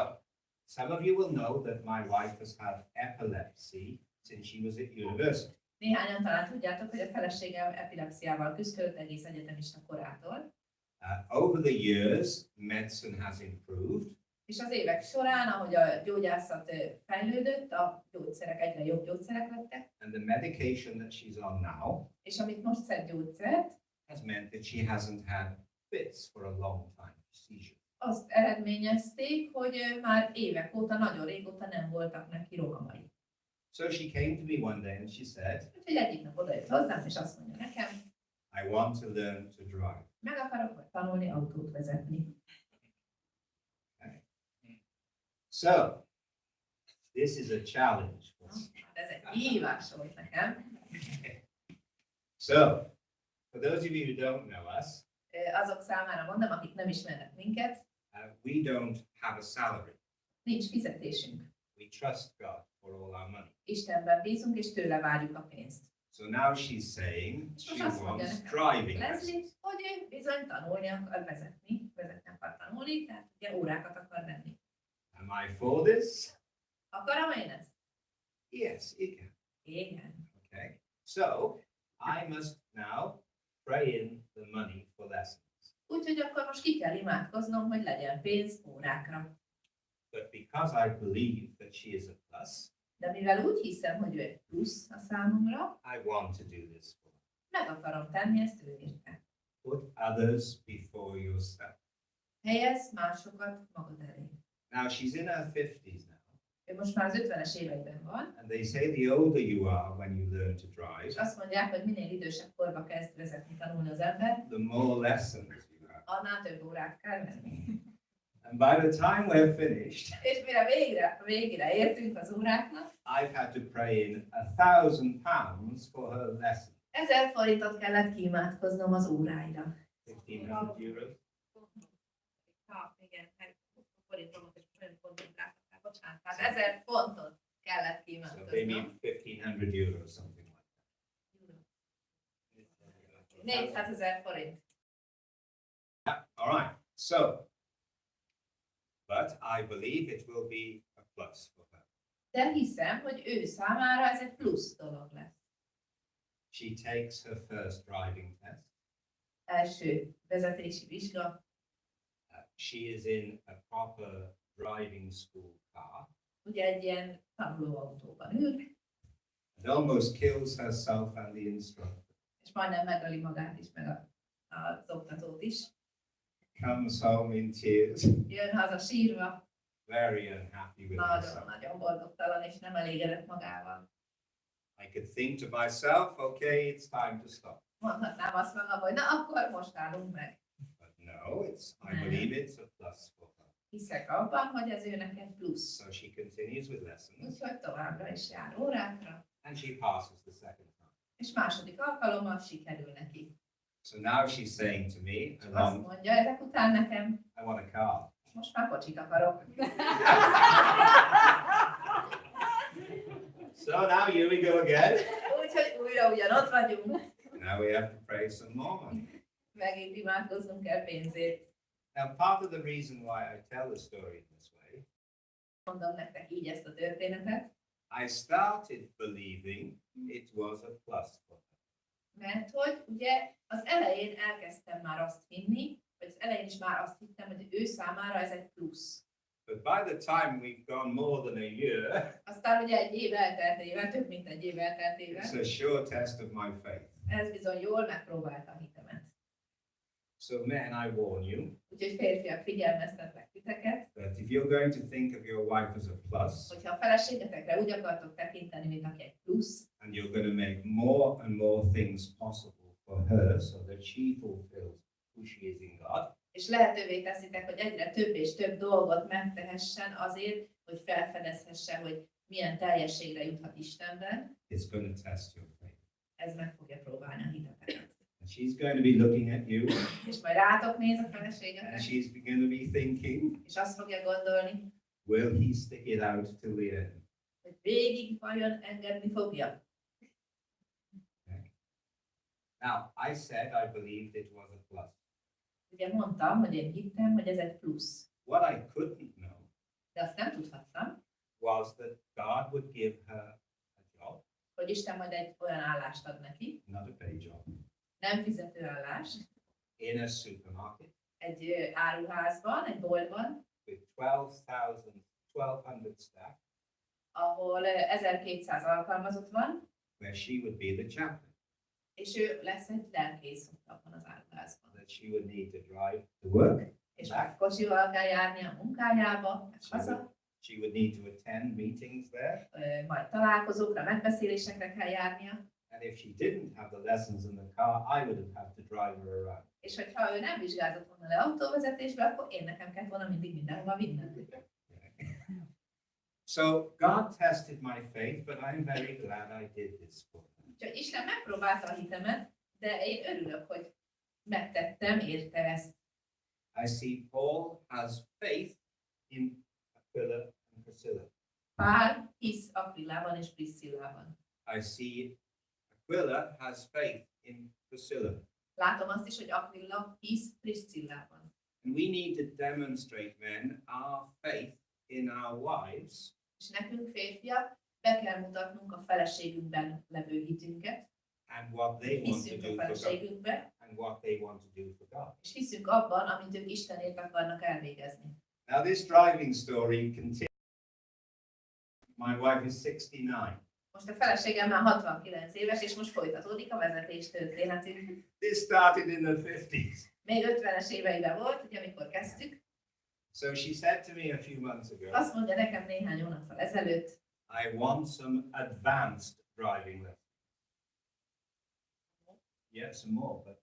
Some of you will know that my wife has had epilepsy since she was at university. Néhányan talán tudjátok, hogy a feleségem epilepsziával küzdött egész egyetemista korától, Over the years, medicine has improved, és az évek során, ahogy a gyógyászat fejlődött, a gyógyszerek egyre jobb gyógyszerek lettek, and the medication that she's on now és amit most szed gyógyszert, has meant that she hasn't had fits for a long time, seizures. azt eredményezték, hogy már évek óta, nagyon régóta nem voltak neki rohamai. So she came to me one day and she said, Úgyhogy egyik nap odajött hozzám, és azt mondja nekem, I want to learn to drive. meg akarok majd tanulni autót vezetni. So, this is a challenge. Hát ez egy kihívás volt nekem. So, for those of you who don't know us, Azok számára mondom, akik nem ismernek minket, we don't have a salary. nincs fizetésünk. We trust God for all our money. Istenben bízunk, és tőle várjuk a pénzt. So now she's saying És she most azt mondja wants nekem, driving Leslie, lessons. hogy ő bizony tanulni akar vezetni akar tanulni, tehát ugye órákat akar venni. Am I for this? Akarom én ezt? Yes, you can. Igen. Okay. So, I must now pray in the money for lessons. Úgyhogy akkor most ki kell imádkoznom, hogy legyen pénz órákra. But because I believe that she is a plus, De mivel úgy hiszem, hogy ő egy plusz a számomra, I want to do this for her. meg akarom tenni ezt ő érte. Put others before yourself. Helyezz másokat magad elé. Now she's in her 50s now, Ő most már az 50-es éveiben van, and they say the older you are when you learn to és drive, azt mondják, hogy minél idősebb korba kezd vezetni, tanulni az ember, the more lessons you have. annál több órát kell venni. And by the time we're finished, És mire végére értünk az óráknak, I've had to pray in £1,000 for her lesson. 1000 forintot kellett kiimádkoznom az óráira. 1,500 euros. Igen, forintomot és fontot ráadták, bocsánat. Tehát 1000 fontot kellett So kiimádkoznom. maybe 1,500 euros, something like that. 400 000 forint. All right. So, but I believe it will be a plus for her. De hiszem, hogy ő számára ez egy plusz dolog lesz. She takes her first driving test. Első vezetési vizsga, She is in a proper driving school car ugye egy ilyen tanulóautóban ül, and almost kills herself and the instructor. és majdnem megöli magát is, meg az oktatót is. Comes home in tears, Jön haza sírva, very unhappy with herself. nagyon boldogtalan, és nem elégedett magával. I could think to myself, okay, it's time to stop. Mondhatnám azt magam, hogy na akkor most állunk meg. But no, I believe it's a plus for her. Hiszek abban, hogy ez őnek egy plusz. So she continues with lessons Úgyhogy továbbra is jár órákra, and she passes the second time. és második alkalommal sikerül neki. So now she's saying to me, És azt mondja ezek után nekem, I want a car. most már kocsit akarok. So now here we go again. Úgyhogy újra ugyanott vagyunk. Now we have to pray some more money. Megint imádkoznunk kell pénzért. Now, part of the reason why I tell the story in this way, Mondom nektek így ezt a történetet, I started believing it was a plus for her. mert hogy ugye az elején elkezdtem már azt hinni, vagy az elején is már azt hittem, hogy ő számára ez egy plusz. But by the time we've gone more than a year, Aztán ugye egy év elteltével, több mint egy év it's elteltével, a sure test of my faith. ez bizony jól megpróbálta a hitemet. So, men, I warn you Úgyhogy férfiak, figyelmeztetlek titeket, that if you're going to think of your wife as a plus, hogyha a feleségetekre úgy akartok tekinteni, mint aki egy plusz, and you're going to make more and more things possible for her so that she fulfills who she is in God, és lehetővé teszitek, hogy egyre több és több dolgot megtehessen azért, hogy felfedezhesse, hogy milyen teljességre juthat Istenben, it's going to test your faith. ez meg fogja próbálni a hiteteket. And she's going to be looking at you, És majd rátok néz a and feleségetek, she's going to be thinking, és azt fogja gondolni, will he stick it out till the end? hogy végig vajon engedni fogja. Now, I said I believed it was a plus. Ugye mondtam, hogy én hittem, hogy ez egy plusz. What I couldn't know de azt nem tudhattam, was that God would give her a job, hogy Isten majd egy olyan állást ad neki, not a paid job, nem fizető állást, in a supermarket egy áruházban, egy boltban, with 1,200 staff, ahol 1200 alkalmazott van, where she would be the chaplain, és ő lesz egy lelkész ott abban az áruházban. that she would need to drive to work, És már kocsival kell járni a munkájába, és haza, she would need to attend meetings there, majd találkozókra, megbeszélésekre kell járnia, and if she didn't have the lessons in the car, I would have had to drive her around. és hogyha ő nem vizsgázott volna le autóvezetésbe, akkor én nekem kellett volna mindig mindenhova vinnem. So God tested my faith, but I'm very glad I did this for her. Úgyhogy Isten megpróbálta a hitemet, de én örülök, hogy megtettem érte ezt. I see Paul has faith in Aquila and Priscilla. Pál hisz Aquilában és Priscillában. I see Aquila has faith in Priscilla. Látom azt is, hogy Aquila hisz Priscillában. And we need to demonstrate then our faith in our wives És nekünk férfiak be kell mutatnunk a feleségünkben levő hitünket, and what they want to hiszünk a do for God feleségünkbe, and what they want to do for God. és hiszünk abban, amit ők Istenért akarnak elvégezni. Now this driving story continues. My wife is 69. Most a feleségem már 69 éves, és most folytatódik a vezetés történetünk. This started in the 50s. Még 50-es éveiben volt, ugye, amikor kezdtük. So she said to me a few months ago, Azt mondja nekem néhány hónappal ezelőtt, I want some advanced driving lessons. Yeah, some more, but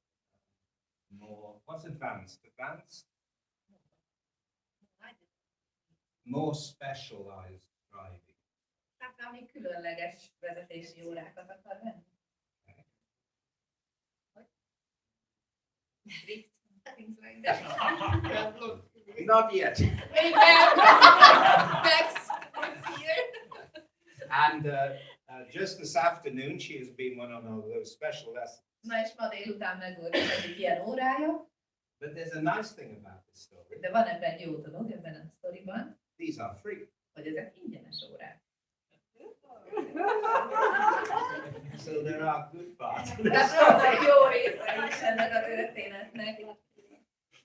more. What's advanced? Advanced? More specialized driving. hát ami különleges vezetési órákat akar venni. Drift, things like that. Not yet. Még nem! Next year. And just this afternoon, she has been one of those special lessons. Na és ma délután meg volt egy ilyen órája, But there's a nice thing about this story. de van ebben jó dolog ebben a sztoriban, These are free. hogy ezek ingyenes órák. So there are good parts. Tehát vannak jó részei is ennek a történetnek.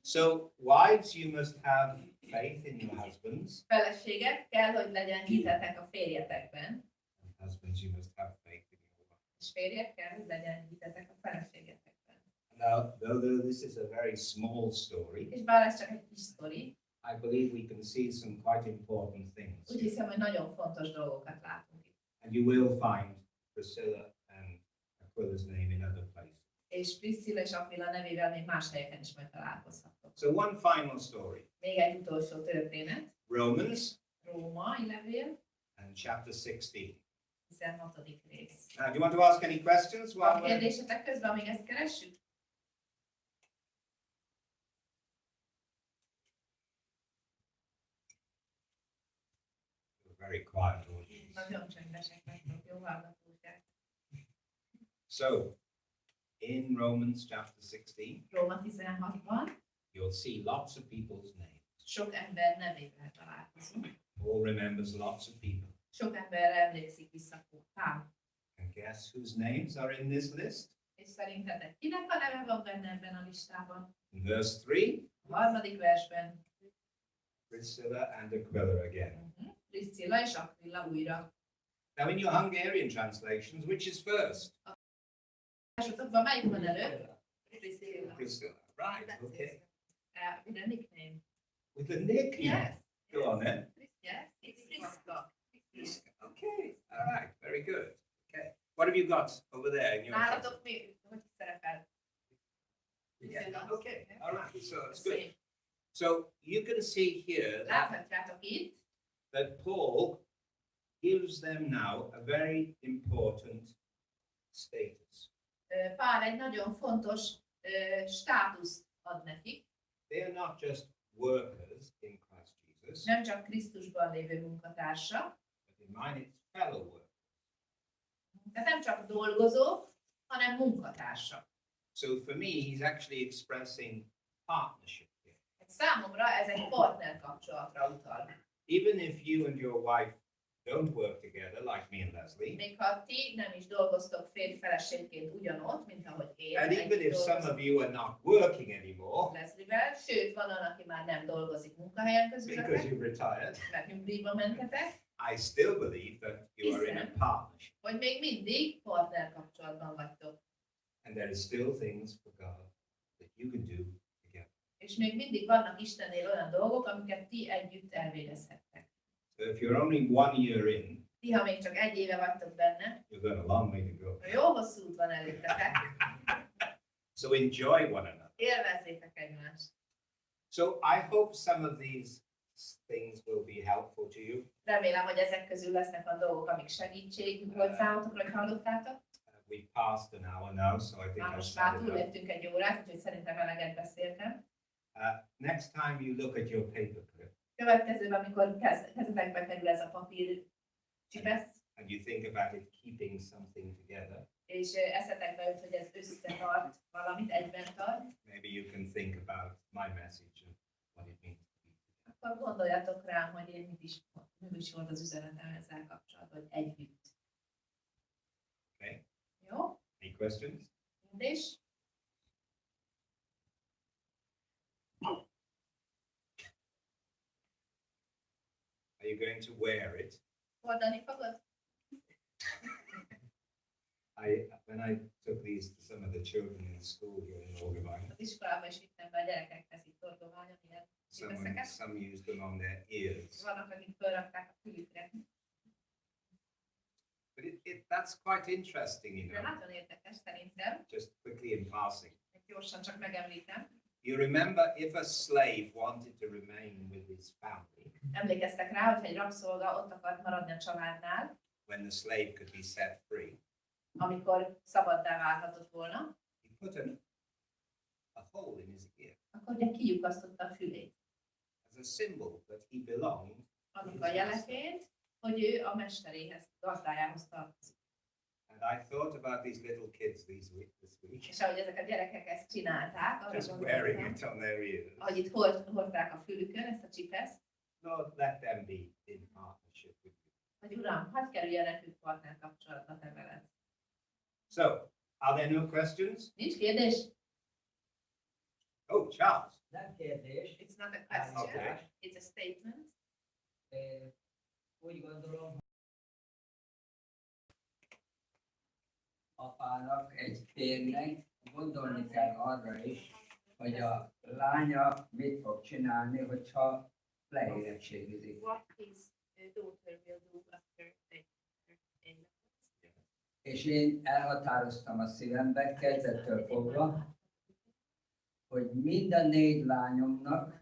So wives, you must have faith in your husbands. Feleségek, kell, hogy legyen hitetek a férjetekben, And husbands, you must have faith in your wives. és férjek, kell, hogy legyen hitetek a feleségetekben. Now, though this is a very small story, És bár ez csak egy kis sztori, I believe we can see some quite important things. úgy hiszem, hogy nagyon fontos dolgokat látunk itt. And you will find Priscilla and Aquila's name in other places. És Priscilla és Aquila nevével még más helyeken is majd találkozhatok. So one final story. Még egy utolsó történet, Romans Római levél, and chapter 16. 16. rész. Now, do you want to ask any questions? Van kérdésetek közben, amíg ezt keressük? Very quiet audience. Nagyon csendesek vagytok, jó hallgatóság. So, in Romans chapter 16, Róma 16-ban you'll see lots of people's names. sok ember nevével találkozunk. Paul remembers lots of people. Sok emberre emlékszik vissza Pál. And guess whose names are in this list? És szerintetek kinek a neve van benne ebben a listában? In verse 3, A harmadik versben Priscilla and Aquila again. Priscilla és Aquila újra. Now, in your Hungarian translations, which is first? Másodokban melyik van előbb? Priscilla. Priscilla. Right, okay. With a nickname. With a nickname. Yes. Go on then. Yes, it's Prisca. Okay, all right, very good. Okay. What have you got over there in your Nálatok mi? Hogy szerepel? Yeah, okay, all right, so it's Same. good. So you can see here that, Láthatjátok itt, that Paul gives them now a very important status. Pál egy nagyon fontos státuszt ad nekik, They are not just workers in Christ Jesus, nem csak Krisztusban lévő munkatársa, but in mine it's fellow workers. tehát nem csak dolgozók, hanem munkatársak. So for me, he's actually expressing partnership here. Számomra ez egy partner kapcsolatra utal. even if you and your wife don't work together, like me and Leslie, Még ha ti nem is dolgoztok férj-feleségként ugyanott, mint ahogy én, and even együtt if some dolgozom of you are not working anymore Leslie-vel, sőt, van olyan, aki már nem dolgozik munkahelyen because közületek, you've retired, mert nyugdíjba mentetek, I still believe that you are in a partnership. hogy még mindig partner kapcsolatban vagytok. And there is still things for God that you can do together. És még mindig vannak Istennél olyan dolgok, amiket ti együtt elvégezhettek. So if you're only 1 year in, Ti, ha még csak 1 éve vagytok benne, you've got a long way to go. jó hosszú út van előttetek, So enjoy one another. élvezzétek egymást. So I hope some of these things will be helpful to you. Remélem, hogy ezek közül lesznek a dolgok, amik segítség volt számotokra, hogy hallottátok. We passed an hour now, so I think Már I'll most már start it up. túlléptünk 1 órát, úgyhogy szerintem eleget beszéltem. Next time you look at your paperclip Következőben, amikor kezetekbe kerül ez a papír csipesz, and you think about it keeping something together, és eszetekbe jut, hogy ez összetart valamit, egyben tart, maybe you can think about my message and what it means to be together. akkor gondoljatok rám, hogy én mi is volt az üzenetem ezzel kapcsolatban, hogy együtt. Okay? Jó? Any questions? Kérdés? Are you going to wear it? Hordani fogod? When I took these to some of the children in school here in Hungarian, Az iskolában is vittem be a gyerekekhez itt hordoványon, ilyen csipeszeket. some used them on their ears. Vannak, akik felrakták a fülükre. But that's quite interesting, you De know, nagyon érdekes szerintem, just quickly in passing. gyorsan csak megemlítem. You remember if a slave wanted to remain with his family, Emlékeztek rá, hogy egy rabszolga ott akart maradni a családnál, when the slave could be set free, amikor szabaddá válhatott volna, he put a hole in his ear akkor ugye kilyukasztotta a fülét. as a symbol that he belonged. Annak a jeleként, hogy ő a mesteréhez, gazdájához tartozik. And I thought about these little kids this week, És ahogy ezek a gyerekek ezt csinálták, arra just gondoltam, wearing it on their ears. ahogy itt hordták a fülükön ezt a csipeszt, Lord, let them be in partnership with you. hogy Uram, hadd kerüljenek ők partner kapcsolatba te veled. So, are there no questions? Nincs kérdés? Oh, Charles. Nem kérdés. It's not a question, Okay. it's a statement. Úgy gondolom, apának, egy férjnek gondolni kell arra is, hogy a lánya mit fog csinálni, hogyha leérettségizik. What his daughter will do after they És én elhatároztam a szívembe, kezdettől fogva, hogy minden 4 lányomnak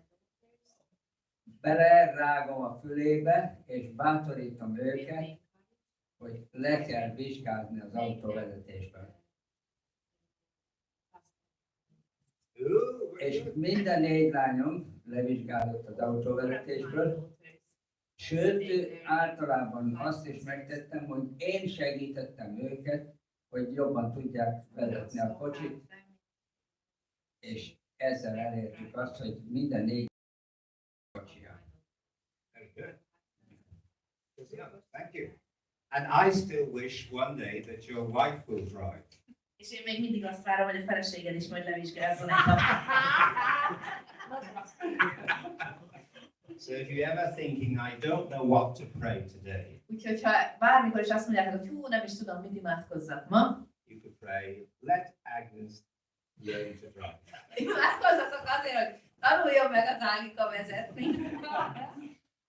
belerágom a fülébe, és bátorítom őket, hogy le kell vizsgázni az autóvezetésben. És minden 4 lányom levizsgálott az autóvezetésből, sőt, általában azt is megtettem, hogy én segítettem őket, hogy jobban tudják vezetni a kocsit, és ezzel elértük azt, hogy minden 4 kocsija. Very good. Thank you. And I still wish one day that your wife will drive. És én még mindig azt várom, hogy a feleséged is majd levizsgázzon egy nap. So if you're ever thinking, I don't know what to pray today, Úgyhogy ha bármikor is azt mondják, hogy hú, nem is tudom, mit imádkozzak ma, you could pray, let Agnes learn to drive. imádkozzatok azért, hogy tanuljon meg az Ágika vezetni.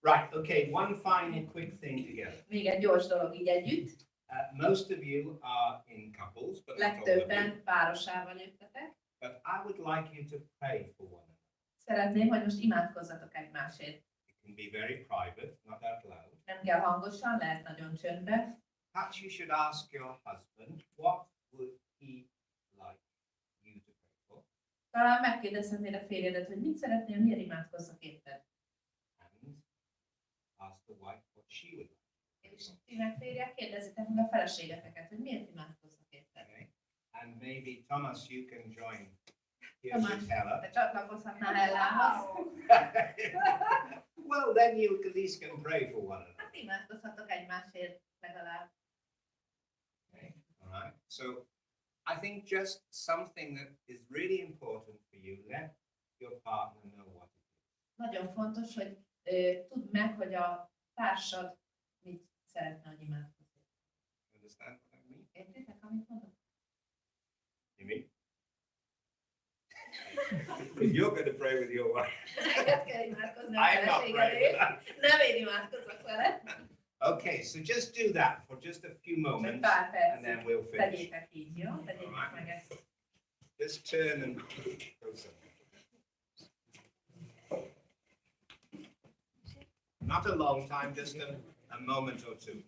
Right, okay, one final quick thing together. Még egy gyors dolog így együtt. Most of you are in couples, but not all of you. Legtöbben párosával jöttetek. But I would like you to pray for one another. Szeretném, hogy most imádkozzatok egymásért. It can be very private, not out loud. Nem kell hangosan, lehet nagyon csöndbe. Perhaps you should ask your husband, what would he like you to pray for? Talán megkérdezhetnéd a férjedet, hogy mit szeretnél, miért imádkozzak érted. And ask the wife what she would like. És ti meg férjek, kérdezzetek meg a feleségeteket, hogy miért imádkozzak érted. Okay? And maybe Thomas, you can join here Thomas. with Hella. Te csatlakozhatnál Ellához. Well, then you at least can pray for one another. Hát imádkozhatok egymásért legalább. Okay, all right. So I think just something that is really important for you, let your partner know what it is. Nagyon fontos, hogy tudd meg, hogy a társad mit szeretne, hogy imádkozzék. You understand what I mean? Értitek, amit mondok? You mean? If you're going to pray with your wife. Neked kell imádkozni a I'm not praying with feleségedért. that. Nem én imádkozok vele. Okay, so just do that for just a few Csak moments pár and percig then we'll finish. tegyétek így, jó? Tegyétek meg ezt. Just turn and closer. Not a long time, just a moment or two.